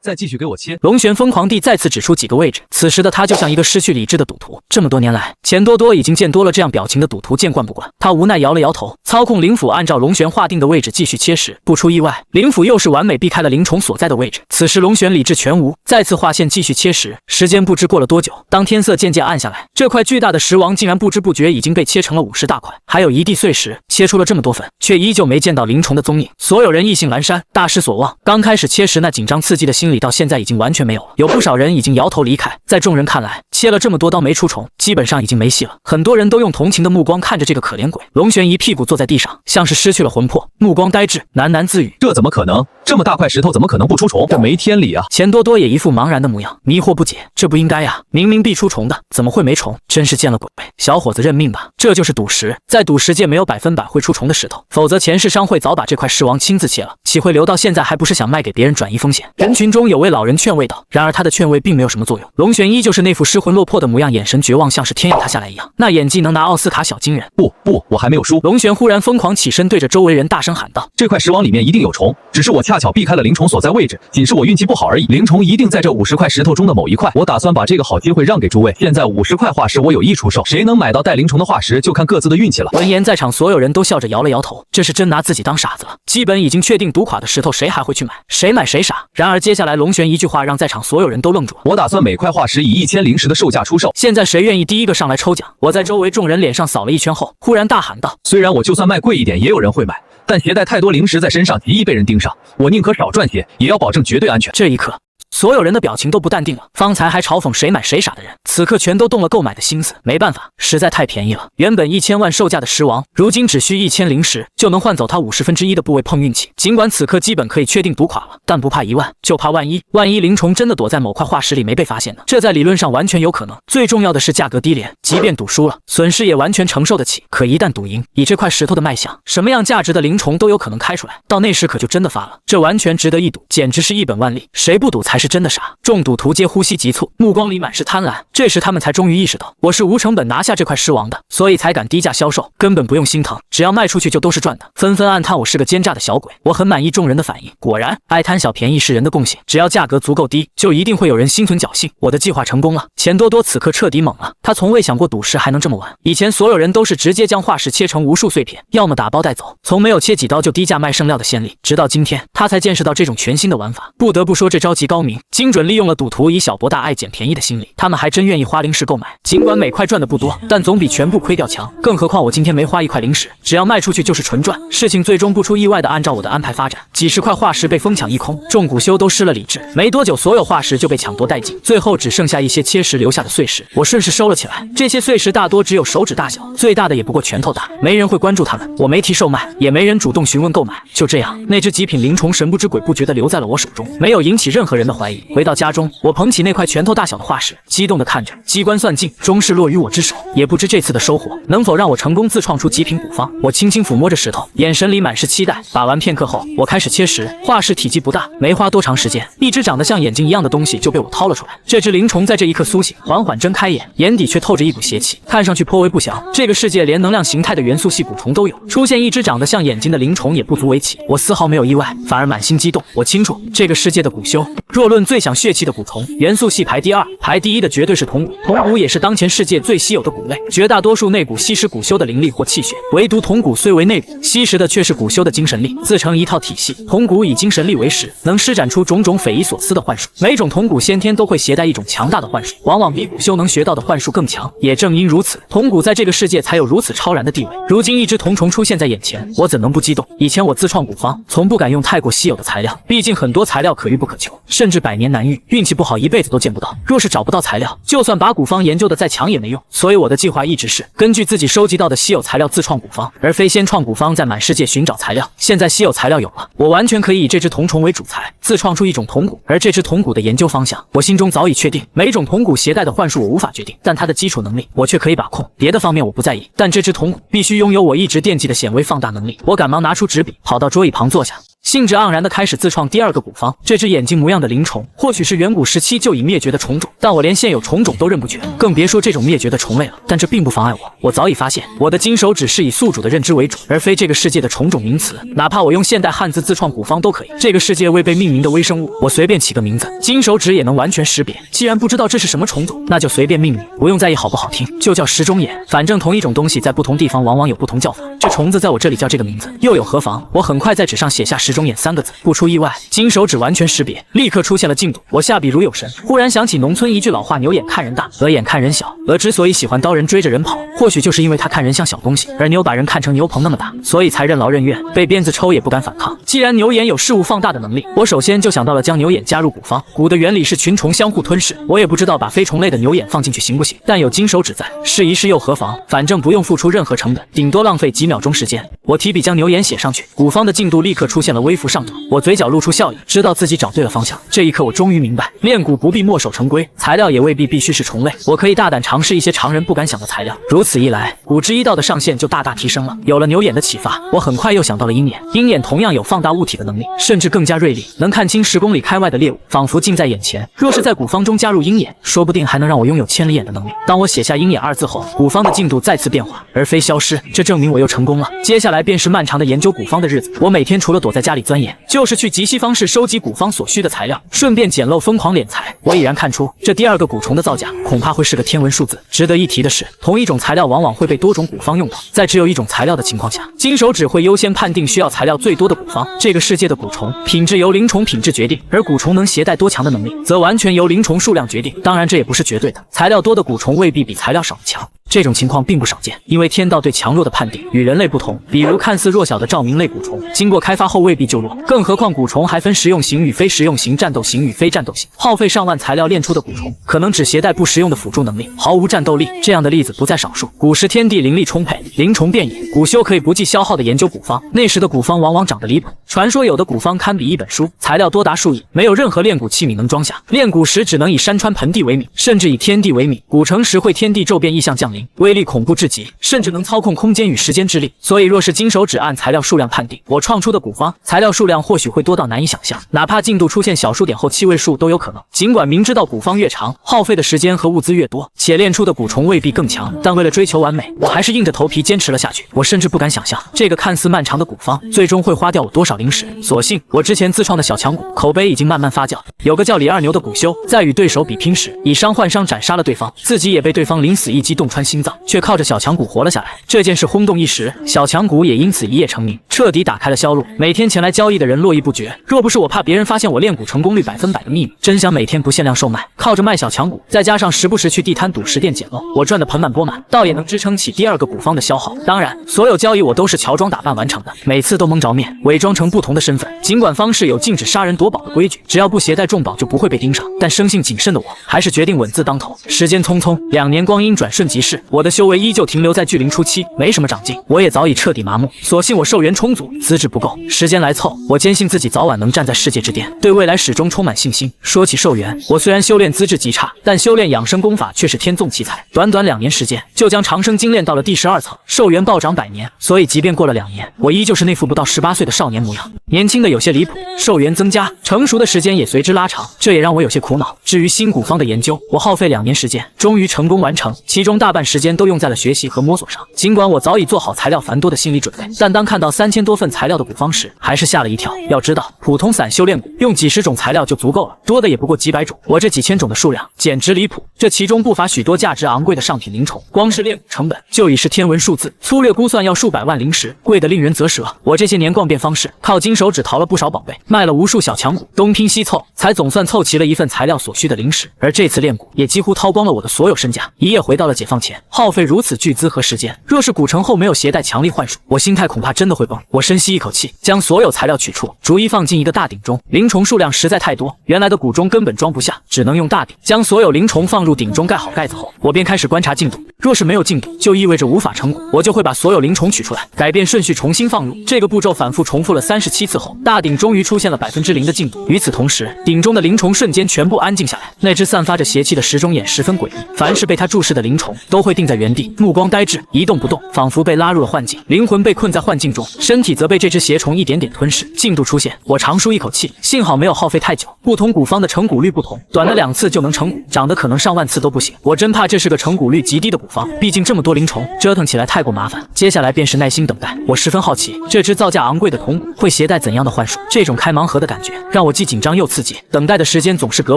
再继续给我切！龙玄疯狂地再次指出几个位置。此时的他就像一个失去理智的赌徒。这么多年来，钱多多已经见多了这样表情的赌徒，见惯不惯。他无奈摇了摇头，操控灵斧按照龙玄划定的位置继续切石。不出意外，灵斧又是完美避开了灵虫所在的位置。此时龙玄理智全无，再次划线继续切石。时间不知过了多久，当天色渐渐暗下来，这块巨大的石王竟然不知不觉已经被切成了50大块，还有一地碎石。切出了这么多份，却依旧没见到灵虫的踪影。所有人意兴阑珊，大失所望。刚开始切石那紧张刺激的心理，到现在已经完全没有了。有不少人已经摇头离开。在众人看来，切了这么多刀没出虫，基本上已经没戏了。很多人都用同情的目光看着这个可怜鬼。龙玄一屁股坐在地上，像是失去了魂魄，目光呆滞，喃喃自语：这怎么可能？这么大块石头怎么可能不出虫？这没天理啊！钱多多也一副茫然的模样，迷惑不解，这不应该呀，明明必出虫的，怎么会没虫？真是见了鬼！小伙子认命吧，这就是赌石，在赌石界没有100%会出虫的石头，否则钱氏商会早把这块石王亲自切了，岂会留到现在？还不是想卖给别人转移风险？人群中有位老人劝慰道，然而他的劝慰并没有什么作用。龙玄依旧是那副失魂落魄的模样，眼神绝望，像是天要塌下来一样，那演技能拿奥斯卡小金人。不，我还没有输！龙玄忽然疯狂起身，对着周围人大声喊道：这块石王里面一定有虫，只是我恰巧避开了灵虫所在位置，仅是我运气不好而已。灵虫一定在这50块石头中的某一块，我打算把这个好机会让给诸位。现在50块化石我有意出售，谁能买到带灵虫的化石，就看各自的运气了。闻言，在场所有人都笑着摇了摇头，这是真拿自己当傻子了。基本已经确定赌垮的石头，谁还会去买？谁买谁傻。然而接下来龙玄一句话让在场所有人都愣住了：我打算每块化石以1000灵石的售价出售。现在谁愿意第一个上来抽奖？我在周围众人脸上扫了一圈后，忽然大喊道：虽然我就算卖贵一点也有人会买，但携带太多灵石在身上极易被人盯上，我宁可少赚些，也要保证绝对安全。这一刻，所有人的表情都不淡定了，方才还嘲讽谁买谁傻的人，此刻全都动了购买的心思。没办法，实在太便宜了。原本1000万售价的石王，如今只需1000灵石就能换走他1/50的部位碰运气。尽管此刻基本可以确定赌垮了，但不怕1万，就怕万一。万一灵虫真的躲在某块化石里没被发现呢？这在理论上完全有可能。最重要的是价格低廉，即便赌输了，损失也完全承受得起。可一旦赌赢，以这块石头的卖相，什么样价值的灵虫都有可能开出来，到那时可就真的发了。这完全值得一赌，简直是一本万利。谁不赌才是真的傻。众赌徒皆呼吸急促，目光里满是贪婪。这时他们才终于意识到，我是无成本拿下这块石王的，所以才敢低价销售，根本不用心疼，只要卖出去就都是赚的。纷纷暗叹我是个奸诈的小鬼。我很满意众人的反应，果然爱贪小便宜是人的共性，只要价格足够低，就一定会有人心存侥幸。我的计划成功了。钱多多此刻彻底懵了，他从未想过赌石还能这么玩。以前所有人都是直接将化石切成无数碎片，要么打包带走，从没有切几刀就低价卖剩料的先例。直到今天，他才见识到这种全新的玩法。不得不说这招极高明，精准利用了赌徒以小博大、爱捡便宜的心理，他们还真愿意花灵石购买。尽管每块赚的不多，但总比全部亏掉强。更何况我今天没花1块灵石，只要卖出去就是纯赚。事情最终不出意外的按照我的安排发展，几十块化石被疯抢一空，众古修都失了理智。没多久，所有化石就被抢夺殆尽，最后只剩下一些切石留下的碎石。我顺势收了起来，这些碎石大多只有手指大小，最大的也不过拳头大，没人会关注它们。我没提售卖，也没人主动询问购买。就这样，那只极品灵虫神不知鬼不觉地留在了我手中，没有引起任何人的怀疑。回到家中，我捧起那块拳头大小的化石，激动地看着，机关算尽，终是落于我之手。也不知这次的收获能否让我成功自创出极品古方。我轻轻抚摸着石头，眼神里满是期待。把玩片刻后，我开始切石。化石体积不大，没花多长时间，一只长得像眼睛一样的东西就被我掏了出来。这只灵虫在这一刻苏醒，缓缓睁开眼，眼底却透着一股邪气，看上去颇为不祥。这个世界连能量形态的元素系古虫都有，出现一只长得像眼睛的灵虫也不足为奇。我丝毫没有意外，反而满心激动。我清楚，这个世界的古修若若论最想血气的古虫，元素系排第2，排第1的绝对是铜骨。铜骨也是当前世界最稀有的骨类，绝大多数内骨吸食古修的灵力或气血，唯独铜骨虽为内骨，吸食的却是古修的精神力，自成一套体系。铜骨以精神力为食，能施展出种种匪夷所思的幻术。每种铜骨先天都会携带一种强大的幻术，往往比古修能学到的幻术更强。也正因如此，铜骨在这个世界才有如此超然的地位。如今一只铜虫出现在眼前，我怎能不激动？以前我自创古方，从不敢用太过稀有的材料，毕竟很多材料可遇不可求，甚至百年难遇，运气不好一辈子都见不到。若是找不到材料，就算把古方研究的再强也没用。所以我的计划一直是根据自己收集到的稀有材料自创古方，而非先创古方再满世界寻找材料。现在稀有材料有了，我完全可以以这只铜虫为主材，自创出一种铜骨。而这只铜骨的研究方向，我心中早已确定。每种铜骨携带的幻术我无法决定，但它的基础能力我却可以把控。别的方面我不在意，但这只铜骨必须拥有我一直惦记的显微放大能力。我赶忙拿出纸笔，跑到桌椅旁坐下，兴致盎然地开始自创第2个古方。这只眼睛模样的灵虫，或许是远古时期就已灭绝的虫种，但我连现有虫种都认不全，更别说这种灭绝的虫类了。但这并不妨碍我早已发现，我的金手指是以宿主的认知为主，而非这个世界的虫种名词。哪怕我用现代汉字自创古方都可以。这个世界未被命名的微生物，我随便起个名字，金手指也能完全识别。既然不知道这是什么虫种，那就随便命名，不用在意好不好听，就叫石中眼。反正同一种东西在不同地方往往有不同叫法，这虫子在我这里叫这个名字，又有何妨？我很快在纸上写下石中眼3个字，不出意外，金手指完全识别，立刻出现了进度。我下笔如有神，忽然想起农村一句老话：牛眼看人大，鹅眼看人小。鹅之所以喜欢刀人追着人跑，或许就是因为它看人像小东西，而牛把人看成牛棚那么大，所以才任劳任怨，被鞭子抽也不敢反抗。既然牛眼有事物放大的能力，我首先就想到了将牛眼加入古方。古的原理是群虫相互吞噬，我也不知道把非虫类的牛眼放进去行不行，但有金手指在，试一试又何妨？反正不用付出任何成本，顶多浪费几秒钟时间。我提笔将牛眼写上去，古方的进度立刻出现了微幅上涨。我嘴角露出笑意，知道自己找对了方向。这一刻我终于明白，炼蛊不必墨守成规，材料也未必必须是虫类，我可以大胆尝试一些常人不敢想的材料。如此一来，古之一道的上限就大大提升了。有了牛眼的启发，我很快又想到了鹰眼。鹰眼同样有放大物体的能力，甚至更加锐利，能看清10公里开外的猎物，仿佛近在眼前。若是在古方中加入鹰眼，说不定还能让我拥有千里眼的能力。当我写下鹰眼2字后，古方的进度再次变化，而非消失，这证明我又成功了。接下来便是漫长的研究古方的日子。我每天除了躲在家里钻研，就是去极西方市收集古方所需的材料，顺便捡漏疯狂敛财。我已然看出，这第2个古虫的造价恐怕会是个天文数字。值得一提的是，同一种材料往往会被多种古方用到，在只有一种材料的情况下，金手指会优先判定需要材料最多的古方。这个世界的古虫品质由灵虫品质决定，而古虫能携带多强的能力，则完全由灵虫数量决定。当然，这也不是绝对的，材料多的古虫未必比材料少的强。这种情况并不少见，因为天道对强弱的判定与人类不同。比如看似弱小的照明类蛊虫，经过开发后未必就弱，更何况蛊虫还分实用型与非实用型、战斗型与非战斗型。耗费上万材料炼出的蛊虫，可能只携带不实用的辅助能力，毫无战斗力。这样的例子不在少数。古时天地灵力充沛，灵虫遍野，古修可以不计消耗的研究古方。那时的古方往往长得离谱，传说有的古方堪比一本书，材料多达数亿，没有任何炼蛊器皿能装下。炼蛊时只能以山川盆地为米，甚至以天地为米。古城时会天地骤变异象降临，威力恐怖至极，甚至能操控空间与时间之力。所以若是金手指按材料数量判定，我创出的古方材料数量或许会多到难以想象，哪怕进度出现小数点后7位数都有可能。尽管明知道古方越长，耗费的时间和物资越多，且炼出的蛊虫未必更强，但为了追求完美，我还是硬着头皮坚持了下去。我甚至不敢想象，这个看似漫长的古方最终会花掉我多少灵石。所幸我之前自创的小强蛊口碑已经慢慢发酵，有个叫李二牛的蛊修，在与对手比拼时以伤换伤斩杀了对方，自己也被对方临死一击洞穿心脏，却靠着小强蛊活了下来。这件事轰动一时，小强蛊也因此一夜成名，彻底打开了销路，每天前来交易的人络绎不绝。若不是我怕别人发现我炼蛊成功率100%的秘密，真想每天不限量售卖。靠着卖小强蛊，再加上时不时去地摊赌食店捡漏，我赚得盆满钵满，倒也能支撑起第2个古方的消耗。当然，所有交易我都是乔装打扮完成的，每次都蒙着面，伪装成不同的身份。尽管方式有禁止杀人夺宝的规矩，只要不携带重宝就不会被盯上，但生性谨慎的我还是决定稳字当头。时间匆匆，2年光阴转瞬即逝，我的修为依旧停留在巨灵初期，没什么长进，我也早已彻底麻木。所幸我寿元充足，资质不够，时间来凑，我坚信自己早晚能站在世界之巅，对未来始终充满信心。说起寿元，我虽然修炼资质极差，但修炼养生功法却是天纵奇才，短短2年时间就将长生经炼到了第12层，寿元暴涨100年。所以即便过了2年，我依旧是那副不到18岁的少年模样，年轻的有些离谱。寿元增加，成熟的时间也随之拉长，这也让我有些苦恼。至于新古方的研究，我耗费2年时间，终于成功完成，其中大半时间都用在了学习和摸索上。尽管我早已做好材料繁多的心理准备，但当看到3000多份材料的古方时，还是吓了一跳。要知道，普通散修炼蛊用几十种材料就足够了，多的也不过几百种。我这几千种的数量简直离谱，这其中不乏许多价值昂贵的上品灵虫，光是炼蛊成本就已是天文数字，粗略估算要数百万灵石，贵得令人啧舌。我这些年逛遍方士，靠金手指淘了不少宝贝，卖了无数小强蛊，东拼西凑，才总算凑齐了一份材料所需的灵石。而这次炼蛊也几乎掏光了我的所有身家，一夜回到了解放前，耗费如此巨资和时间。若是蛊成后没有携带强力幻术，我心态恐怕真的会崩。我深吸一口气，将所有材料取出，逐一放进一个大鼎中。灵虫数量实在太多，原来的蛊中根本装不下，只能用大鼎将所有灵虫放入鼎中，盖好盖子后，我便开始观察进度。若是没有进度，就意味着无法成蛊，我就会把所有灵虫取出来，改变顺序重新放入。这个步骤反复重复了37次后，大鼎终于出现了0%的进度。与此同时，鼎中的灵虫瞬间全部安静下来。那只散发着邪气的石钟眼十分诡异，凡是被它注视的灵虫都会定在原地，目光呆滞，一动不动，仿佛被拉入了幻境，灵魂被困在幻境中，身体则被这只邪虫一点点吞噬。进度出现，我长舒一口气，幸好没有耗费太久。不同蛊方的成蛊率不同，短的2次就能成蛊，长的可能上万次都不行。我真怕这是个成蛊率极低的蛊方，毕竟这么多灵虫，折腾起来太过麻烦。接下来便是耐心等待。我十分好奇，这只造价昂贵的铜蛊会携带怎样的幻术？这种开盲盒的感觉让我既紧张又刺激，等待的时间总是格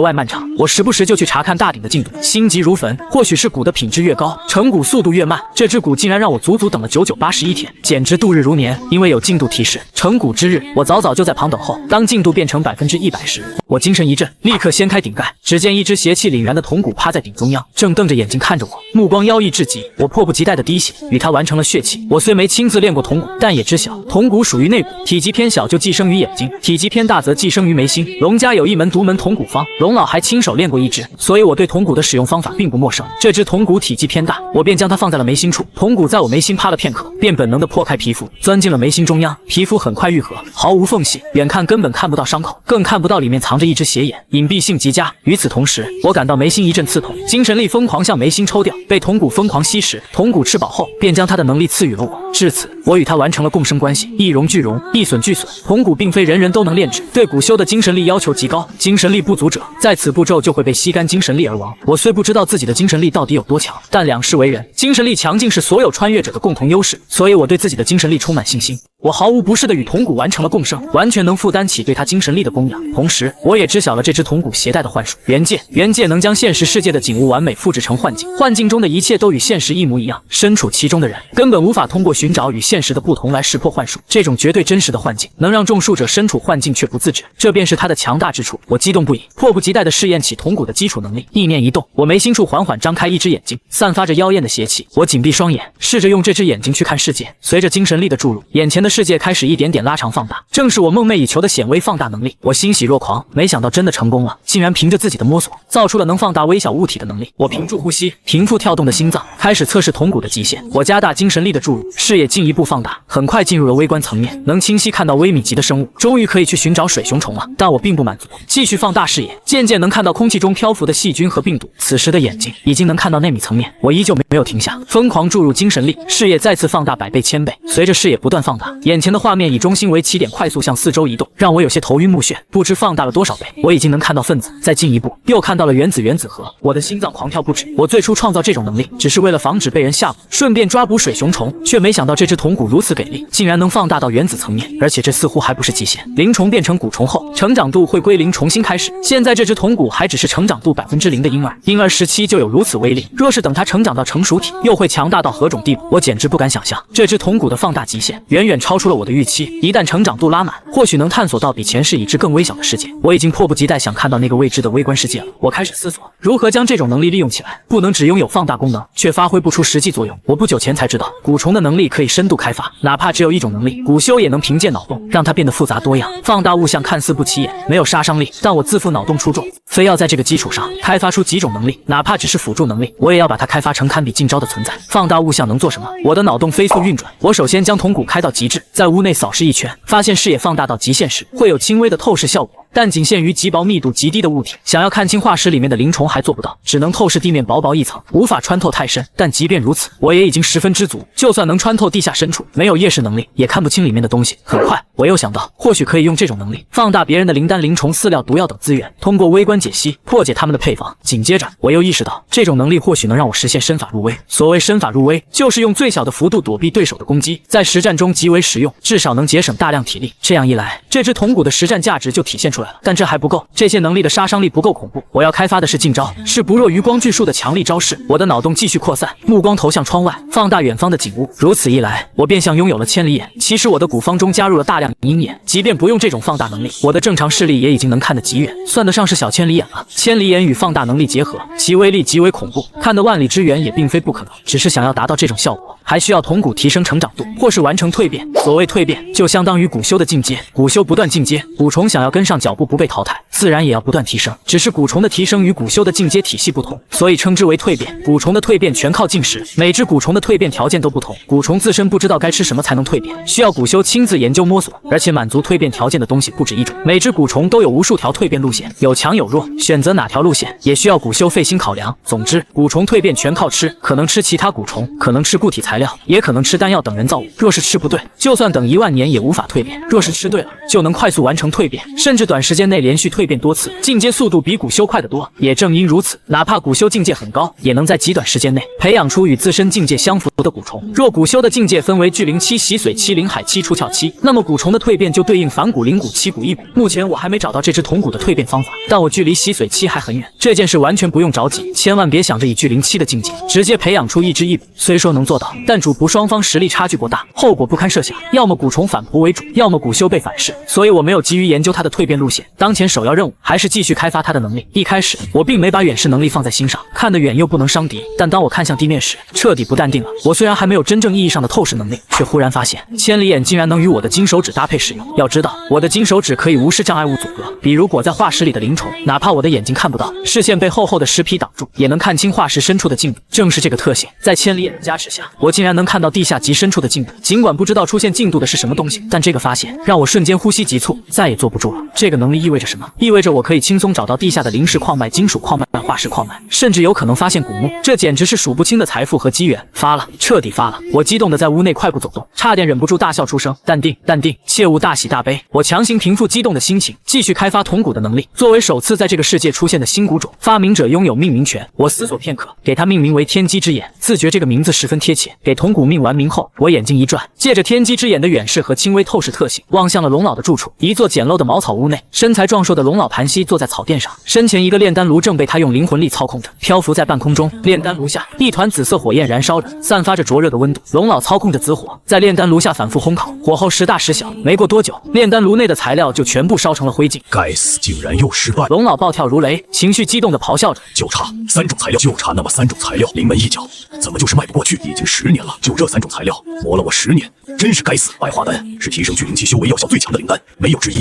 外漫长。我时不时就去查看大鼎的进度，心急如焚。或许是蛊的品质越高，成蛊速度越慢，这只蛊竟然让我足足等了9981天，简直度日如年。因为有进度提示，成蛊之日，我早就在旁等候。当进度变成100%时，我精神一振，立刻掀开鼎盖，只见一只邪气凛然的铜蛊趴在鼎中央，正瞪着眼睛看着我，目光妖异至极。我迫不及待地滴血，与它完成了血气。我虽没亲自炼过铜蛊，但也知晓铜蛊属于内蛊，体积偏小就寄生于眼睛，体积偏大则寄生于眉心。龙家有一门独门铜蛊方，龙老还亲手炼过一只，所以我对铜蛊的使用方法并不陌生。这只铜蛊体积偏大，我便将它放在了眉心处。铜蛊在我眉心趴了片刻，便本能地破开皮肤，钻进了眉心中央。皮肤很快愈合，毫无缝隙，远看根本看不到伤口，更看不到里面藏着一只邪眼，隐蔽性极佳。与此同时，我感到眉心一阵刺痛，精神力疯狂向眉心抽调，被铜蛊疯狂吸食。铜蛊吃饱后，便将它的能力赐予了我。至此，我与它完成了共生关系，一荣俱荣，一损俱损。铜蛊并非人人都能炼制，对蛊修的精神力要求极高，精神力不足者在此步骤就会被吸干精神力而亡。我虽不知道自己的精神力到底有多强，但两世为人，精神力强劲是所有穿越者的共同优势，所以我对自己的精神力充满信心。我毫无不适地与铜蛊完成了共生，完全能负担起对它精神力的供养。同时，我也知晓了这只铜蛊携带的幻术元界。元界能将现实世界的景物完美复制成幻境，幻境中的一切都与现实一模一样。身处其中的人根本无法通过寻找与现实的不同来识破幻术。这种绝对真实的幻境，能让众术者身处幻境却不自知，这便是它的强大之处。我激动不已，迫不及待地试验起铜蛊的基础能力。意念一动，我眉心处缓缓张开一只眼睛，散发着妖艳的邪气。我紧闭双眼，试着用这只眼睛去看世界。随着精神力的注入，眼前的世界开始一点点拉长放大，正是我梦寐以求的显微放大能力。我欣喜若狂，没想到真的成功了，竟然凭着自己的摸索，造出了能放大微小物体的能力。我屏住呼吸，平复跳动的心脏，开始测试铜蛊的极限。我加大精神力的注入，视野进一步放大，很快进入了微观层面，能清晰看到微米级的生物，终于可以去寻找水熊虫了。但我并不满足，继续放大视野，渐渐能看到空气中漂浮的细菌和病毒。此时的眼睛已经能看到内米层面，我依旧没有停下，疯狂注入精神力，视野再次放大100倍、1000倍。随着视野不断放大，眼前的画面以中心为起点，快速向四周移动，让我有些头晕目眩。不知放大了多少倍，我已经能看到分子，再进一步又看到了原子核。我的心脏狂跳不止。我最初创造这种能力，只是为了防止被人下蛊，顺便抓捕水熊虫，却没想到这只铜蛊如此给力，竟然能放大到原子层面，而且这似乎还不是极限。灵虫变成蛊虫后，成长度会归零，重新开始。现在这只铜蛊还只是成长度0%的婴儿，婴儿时期就有如此威力，若是等它成长到成熟体，又会强大到何种地步？我简直不敢想象。这只铜蛊的放大极限远远超出了我的预期，一旦成长度拉满，或许能探索到比前世已知更微小的世界。我已经迫不及待想看到那个未知的微观世界了。我开始思索如何将这种能力利用起来，不能只拥有放大功能，却发挥不出实际作用。我不久前才知道，蛊虫的能力可以深度开发，哪怕只有一种能力，蛊修也能凭借脑洞让它变得复杂多样。放大物象看似不起眼，没有杀伤力，但我自负脑洞出众，非要在这个基础上开发出几种能力，哪怕只是辅助能力，我也要把它开发成堪比近招的存在。放大物象能做什么？我的脑洞飞速运转，我首先将铜蛊开到极致，在屋内扫视一圈，发现视野放大到极限时会有轻微的透视效果。但仅限于极薄密度极低的物体。想要看清化石里面的灵虫还做不到，只能透视地面薄薄一层，无法穿透太深。但即便如此，我也已经十分知足。就算能穿透地下深处，没有夜视能力也看不清里面的东西。很快，我又想到，或许可以用这种能力放大别人的灵丹、灵虫、饲料、毒药等资源，通过微观解析破解他们的配方。紧接着，我又意识到，这种能力或许能让我实现身法入微。所谓身法入微，就是用最小的幅度躲避对手的攻击，在实战中极为实用，至少能节省大量体力。这样一来，这只铜骨的实战价值就体现出来了。但这还不够，这些能力的杀伤力不够恐怖，我要开发的是近招，是不弱于光锯术的强力招式。我的脑洞继续扩散，目光投向窗外，放大远方的景物。如此一来，我便像拥有了千里眼。其实我的古方中加入了大量鹰眼，即便不用这种放大能力，我的正常视力也已经能看得极远，算得上是小千里眼了。千里眼与放大能力结合，其威力极为恐怖，看得万里之远也并非不可能。只是想要达到这种效果，还需要铜骨提升成长度，或是完成蜕变。所谓蜕变，就相当于古修的进阶，古修不断进阶，蛊虫想要跟上脚步不被淘汰，自然也要不断提升。只是蛊虫的提升与古修的进阶体系不同，所以称之为蜕变。蛊虫的蜕变全靠进食，每只蛊虫的蜕变条件都不同，蛊虫自身不知道该吃什么才能蜕变，需要古修亲自研究摸索，而且满足蜕变条件的东西不止一种。每只蛊虫都有无数条蜕变路线，有强有弱，选择哪条路线也需要古修费心考量。总之，蛊虫蜕变全靠吃，可能吃其他蛊虫，可能吃固体材料，也可能吃丹药等人造物。若是吃不对，就算等10000年也无法蜕变；若是吃对了，就能快速完成蜕变，甚至短时间内连续蜕变多次，进阶速度比古修快得多。也正因如此，哪怕古修境界很高，也能在极短时间内培养出与自身境界相符的蛊虫。若古修的境界分为巨灵期、洗髓期、灵海期、出窍期，那么蛊虫的蜕变就对应反骨、灵骨、七骨、一骨。目前我还没找到这只铜骨的蜕变方法，但我距离洗髓期还很远。这件事完全不用着急，千万别想着以巨灵期的境界直接培养出一只一骨。虽说能做到，但主仆双方实力差距过大，后果不堪设想。要么蛊虫反仆为主，要么古修被反噬。所以我没有急于研究它的蜕变路线，当前首要任务还是继续开发它的能力。一开始我并没把远视能力放在心上，看得远又不能伤敌，但当我看向地面时，彻底不淡定了。我虽然还没有真正意义上的透视能力，却忽然发现千里眼竟然能与我的金手指搭配使用。要知道，我的金手指可以无视障碍物阻隔，比如裹在化石里的灵虫，哪怕我的眼睛看不到，视线被厚厚的石皮挡住，也能看清化石深处的进度。正是这个特性，在千里眼的加持下，我竟然能看到地下极深处的进度。尽管不知道出现进度的是什么东西，但这个发现让我瞬间呼吸急促，再也坐不住了。这个能力意味着什么？意味着我可以轻松找到地下的灵石矿脉、金属矿脉、化石矿脉，甚至有可能发现古墓。这简直是数不清的财富和机缘。发了，彻底发了！我激动地在屋内快步走动，差点忍不住大笑出声。淡定，淡定，切勿大喜大悲。我强行平复激动的心情，继续开发铜骨的能力。作为首次在这个世界出现的新骨种，发明者拥有命名权。我思索片刻，给它命名为天机之眼，自觉这个名字十分贴切。给铜骨命完名后，我眼睛一转，借着天机之眼的远视和轻微透视特性，望向了龙老的住处。一座简陋的茅草屋内，身材壮硕的龙老盘膝坐在草垫上，身前一个炼丹炉正被他用灵魂力操控着，漂浮在半空中。炼丹炉下，一团紫色火焰燃烧着，散发着灼热的温度。龙老操控着紫火，在炼丹炉下反复烘烤，火候时大时小。没过多久，炼丹炉内的材料就全部烧成了灰烬。该死，竟然又失败！龙老暴跳如雷，情绪激动地咆哮着。就差3种材料，就差那么3种材料，临门一脚，怎么就是迈不过去？已经10年了，就这3种材料，磨了我10年，真是该死！白化丹是提升巨灵期修为药效最强的灵丹，没有之一。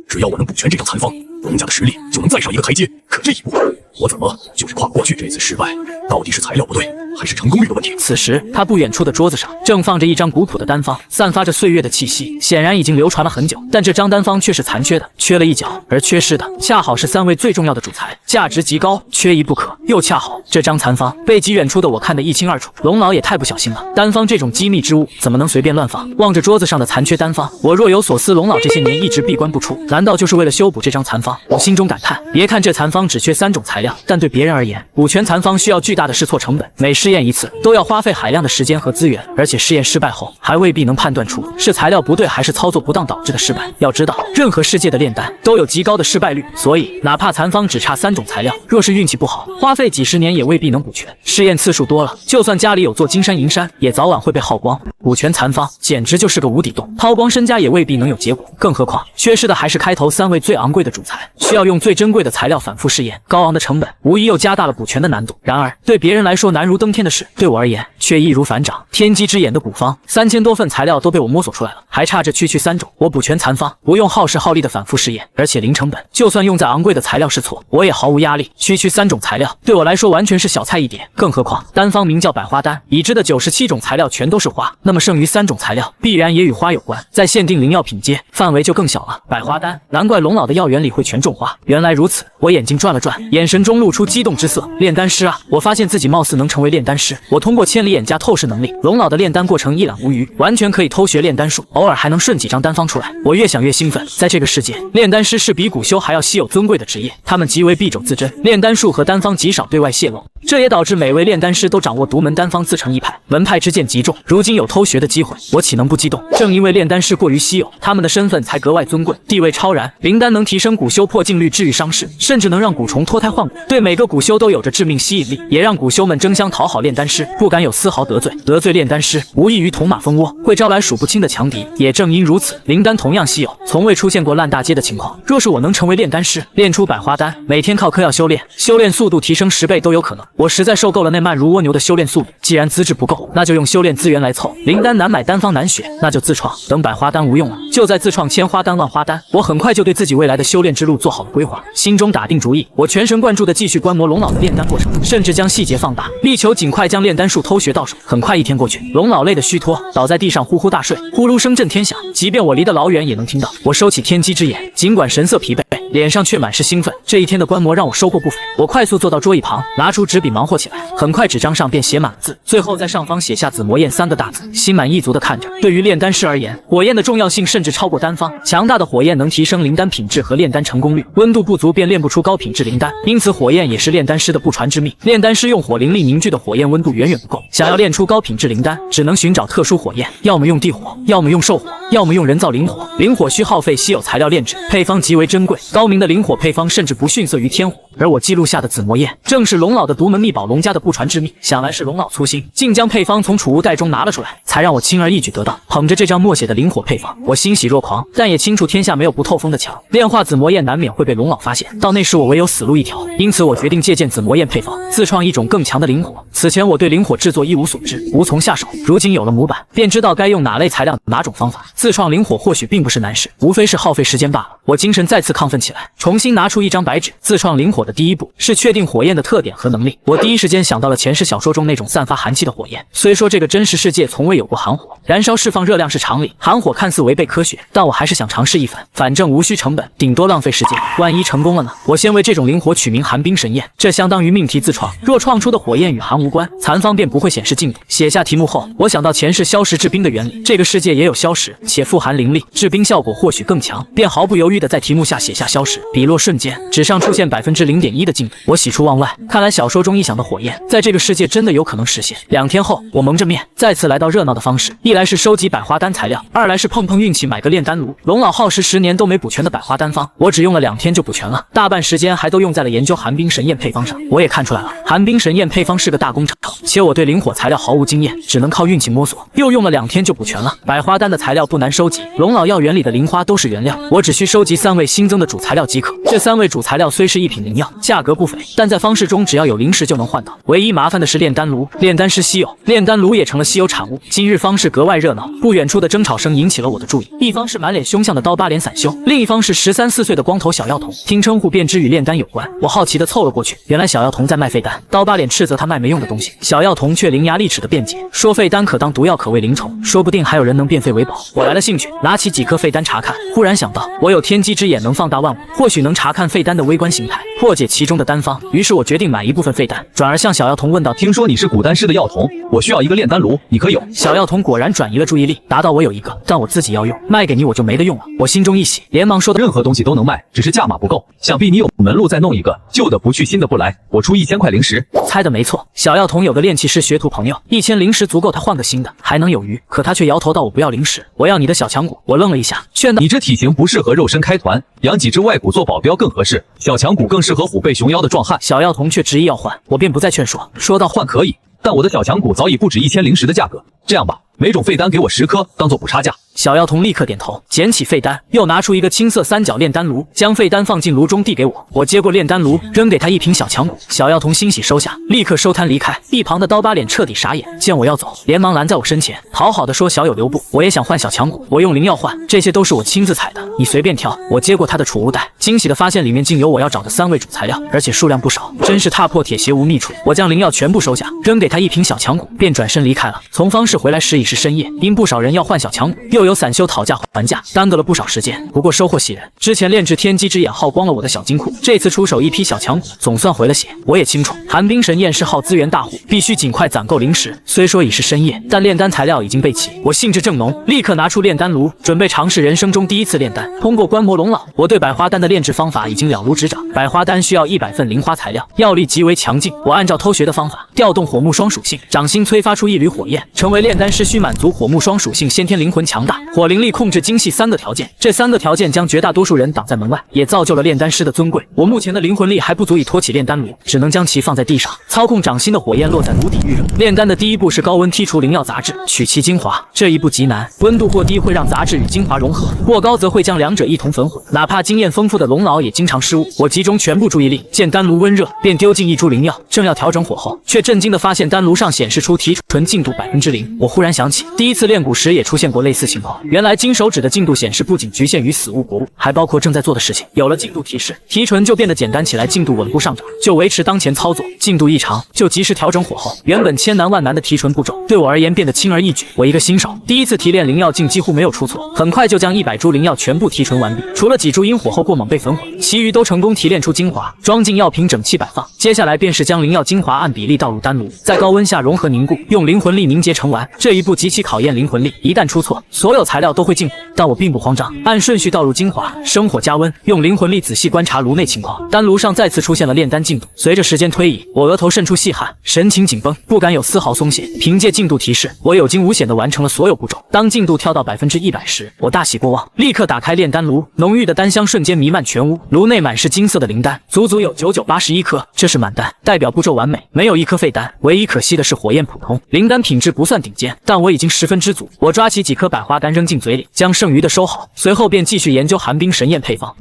只要我能补全这张残方，龙家的实力就能再上一个台阶。可这一步，我怎么就是跨不过去？这次失败，到底是材料不对，还是成功率的问题？此时，他不远处的桌子上正放着一张古朴的丹方，散发着岁月的气息，显然已经流传了很久。但这张丹方却是残缺的，缺了一角，而缺失的恰好是3味最重要的主材，价值极高，缺一不可。又恰好这张残方被极远处的我看得一清二楚。龙老也太不小心了，丹方这种机密之物怎么能随便乱放？望着桌子上的残缺丹方，我若有所思。龙老这些年一直闭关不出，难道就是为了修补这张残方？我心中感叹，别看这残方只缺3种材料，但对别人而言，补全残方需要巨大的试错成本，每试验一次都要花费海量的时间和资源，而且试验失败后还未必能判断出是材料不对还是操作不当导致的失败。要知道，任何世界的炼丹都有极高的失败率，所以哪怕残方只差3种材料，若是运气不好，花费几十年也未必能补全。试验次数多了，就算家里有座金山银山，也早晚会被耗光。补全残方简直就是个无底洞，掏光身家也未必能有结果。更何况缺失的还是开头3味最昂贵的主材，需要用最珍贵的材料反复试验，高昂的成本无疑又加大了补全的难度。然而对别人来说难如登天的事，对我而言却易如反掌。天机之眼的古方3000多份材料都被我摸索出来了，还差着区3种。我补全残方不用耗时耗力的反复试验，而且零成本，就算用在昂贵的材料试错，我也毫无压力。区3种材料对我来说完全是小菜一碟。更何况丹方名叫百花丹，已知的97种材料全都是花，那么么剩余3种材料必然也与花有关，在限定灵药品阶，范围就更小了。百花丹，难怪龙老的药园里会全种花，原来如此。我眼睛转了转，眼神中露出激动之色。炼丹师啊，我发现自己貌似能成为炼丹师。我通过千里眼加透视能力，龙老的炼丹过程一览无余，完全可以偷学炼丹术，偶尔还能顺几张丹方出来。我越想越兴奋，在这个世界，炼丹师是比古修还要稀有尊贵的职业，他们极为敝帚自珍，炼丹术和丹方极少对外泄露，这也导致每位炼丹师都掌握独门丹方，自成一派，门派之见极重。如今有偷学的机会，我岂能不激动？正因为炼丹师过于稀有，他们的身份才格外尊贵，地位超然。灵丹能提升古修破镜率，治愈伤势，甚至能让蛊虫脱胎换骨，对每个古修都有着致命吸引力，也让古修们争相讨好炼丹师，不敢有丝毫得罪。得罪炼丹师，无异于捅马蜂窝，会招来数不清的强敌。也正因如此，灵丹同样稀有，从未出现过烂大街的情况。若是我能成为炼丹师，炼出百花丹，每天靠嗑药修炼，修炼速度提升10倍都有可能。我实在受够了那慢如蜗牛的修炼速度，既然资质不够，那就用修炼资源来凑。灵丹难买，丹方难选，那就自创。等百花丹无用了，就再自创千花丹、万花丹。我很快就对自己未来的修炼之路做好了规划，心中打定主意，我全神贯注地继续观摩龙老的炼丹过程，甚至将细节放大，力求尽快将炼丹术偷学到手。很快1天过去，龙老累得虚脱，倒在地上呼呼大睡，呼噜声震天响，即便我离得老远也能听到。我收起天机之眼，尽管神色疲惫，脸上却满是兴奋。这一天的观摩让我收获不菲。我快速坐到桌椅旁，拿出纸笔忙活起来。很快纸张上便写满了字，最后在上方写下紫魔焰3个大字。心满意足地看着。对于炼丹师而言，火焰的重要性甚至超过丹方。强大的火焰能提升灵丹品质和炼丹成功率，温度不足便炼不出高品质灵丹，因此火焰也是炼丹师的不传之秘。炼丹师用火灵力凝聚的火焰温度远远不够，想要炼出高品质灵丹，只能寻找特殊火焰，要么用地火，要么用兽火，要么用人造灵火。灵火需耗费稀有材料炼制，配方极为珍贵，高明的灵火配方甚至不逊色于天火。而我记录下的紫魔焰，正是龙老的独门秘宝，龙家的不传之秘。想来是龙老粗心，竟将配方从储物袋中拿了出来，才让我轻而易举得到。捧着这张默写的灵火配方，我欣喜若狂，但也清楚天下没有不透风的墙，炼化紫魔焰难免会被龙老发现，到那时我唯有死路一条。因此我决定借鉴紫魔焰配方，自创一种更强的灵火。此前我对灵火制作一无所知，无从下手，如今有了模板，便知道该用哪类材料，哪种方法。自创灵火或许并不是难事，无非是耗费时间罢了。我精神再次亢奋起来，重新拿出一张白纸。自创灵火的第一步是确定火焰的特点和能力。我第一时间想到了前世小说中那种散发寒气的火焰。虽说这个真实世界从未有过寒火，燃烧释放热量是常理，寒火看似违背科学，但我还是想尝试一番，反正无需成本，顶多浪费时间，万一成功了呢？我先为这种灵火取名寒冰神焰，这相当于命题自创。若创出的火焰与寒无关，残方便不会显示进度。写下题目后，我想到前世消石制冰的原理，这个世界也有消石，且富含灵力，制冰效果或许更强，便毫不犹豫地在题目下写下消石。笔落瞬间，纸上出现0.1%的进度，我喜出望外。看来小说中臆想的火焰，在这个世界真的有可能实现。2天后，我蒙着面再次来到热闹的方式，一来是收集百花丹材料，二来是碰碰运气买个炼丹炉。龙老耗时10年都没补全的百花丹方，我只用了2天就补全了，大半时间还都用在了研究寒冰神焰配方上。我也看出来了，寒冰神焰配方是个大工程，且我对灵火材料毫无经验，只能靠运气摸索。又用了2天就补全了。百花丹的材料不难收集，龙老药园里的灵花都是原料，我只需收集3味新增的主材料即可。这3味主材料虽是一品灵药，价格不菲，但在方式中只要有灵石就能换到。唯一麻烦的是炼丹炉，炼丹师稀有，炼丹炉也成了稀有产物。今日方室格外热闹，不远处的争吵声引起了我的注意。一方是满脸凶相的刀疤脸散修，另一方是13、14岁的光头小药童，听称呼便知与炼丹有关。我好奇地凑了过去，原来小药童在卖废丹，刀疤脸斥责他卖没用的东西，小药童却伶牙俐齿地辩解，说废丹可当毒药，可为灵虫，说不定还有人能变废为宝。我来了兴趣，拿起几颗废丹查看，忽然想到我有天机之眼能放大万物，或许能查看废丹的微观形态，破解其中的丹方。于是我决定买一部分废丹，转而向小药童问道：听说你是古丹师的药童，我需要一个炼丹炉，你可有？小药童果然转移了注意力，答道：我有一个，但我自己要用，卖给你我就没得用了。我心中一喜，连忙说道：任何东西都能卖，只是价码不够，想必你有门路再弄一个，旧的不去，新的不来，我出1000块灵石。猜得没错，小药童有个炼器师学徒朋友，1000灵石足够他换个新的，还能有余。可他却摇头道：我不要灵石，我要你的小强骨。我愣了一下，劝道：你这体型不适合肉身开团，养几只外骨做保镖更合适，小强骨更适合虎背熊腰的壮汉。小药童却执意要换，我便不再劝说，说道：换可以，但我的小强骨早已不止1000灵石的价格。这样吧，每种废丹给我10颗，当做补差价。小药童立刻点头，捡起废丹，又拿出一个青色三角炼丹炉，将废丹放进炉中递给我。我接过炼丹炉，扔给他一瓶小强骨。小药童欣喜收下，立刻收摊离开。一旁的刀疤脸彻底傻眼，见我要走，连忙拦在我身前，讨好的说：“小友留步，我也想换小强骨，我用灵药换，这些都是我亲自采的，你随便挑。”我接过他的储物袋，惊喜的发现里面竟有我要找的3味主材料，而且数量不少，真是踏破铁鞋无觅处。我将灵药全部收下，扔给他一瓶小强骨，便转身离开了。从方氏回来时已是深夜，因不少人要换小强骨，又有散修讨价还价，耽搁了不少时间。不过收获喜人，之前炼制天机之眼耗光了我的小金库，这次出手一批小强骨，总算回了血。我也清楚，寒冰神宴是耗资源大户，必须尽快攒够灵石。虽说已是深夜，但炼丹材料已经备齐，我兴致正浓，立刻拿出炼丹炉，准备尝试人生中第一次炼丹。通过观摩龙老，我对百花丹的炼制方法已经了如指掌。百花丹需要100份灵花材料，药力极为强劲。我按照偷学的方法，调动火木双属性，掌心催发出一缕火焰。成为炼丹师需满足火木双属性先天灵魂强大、火灵力控制精细3个条件。这3个条件将绝大多数人挡在门外，也造就了炼丹师的尊贵。我目前的灵魂力还不足以托起炼丹炉，只能将其放在地上，操控掌心的火焰落在炉底预热。炼丹的第一步是高温剔除灵药杂质，取其精华。这一步极难，温度过低会让杂质与精华融合，过高则会将两者一同粉混。哪怕经验丰富的龙老也经常失误。我集中全部注意力，见丹炉温热，便丢进一株灵药，正要调整火候，却震惊地发现丹炉上显示出提纯进度0%。我忽然想起，第一次炼蛊时也出现过类似情况。原来金手指的进度显示不仅局限于死物果物，还包括正在做的事情。有了进度提示，提纯就变得简单起来，进度稳步上涨。就维持当前操作，进度异常就及时调整火候。原本千难万难的提纯步骤，对我而言变得轻而易举。我一个新手，第一次提炼灵药竟几乎没有出错，很快就将100株灵药全部提纯完毕。除了几株因火候过猛被粉混，其余都成功提炼出精华，装进药瓶整齐摆放。接下来便是将灵药精华按比例倒入丹炉，在高温下融合凝固，用灵魂力凝结成丸。这一步极其考验灵魂力，一旦出错，所有材料都会进火。但我并不慌张，按顺序倒入精华，生火加温，用灵魂力仔细观察炉内情况。丹炉上再次出现了炼丹进度。随着时间推移，我额头渗出细汗，神情紧绷，不敢有丝毫松懈。凭借进度提示，我有惊无险地完成了所有步骤。当进度跳到100%时，我大喜过望，立刻打开炼丹炉，浓郁的丹香瞬间弥漫全屋。炉内满是金色的灵丹，足足有9981颗，这是满丹，代表步骤完美，没有一颗废丹。唯一可惜的是火焰普通，灵丹品质不算顶尖，但我已经十分知足。我抓起几颗百花丹扔进嘴里，将剩余的收好，随后便继续研究寒冰神宴配方。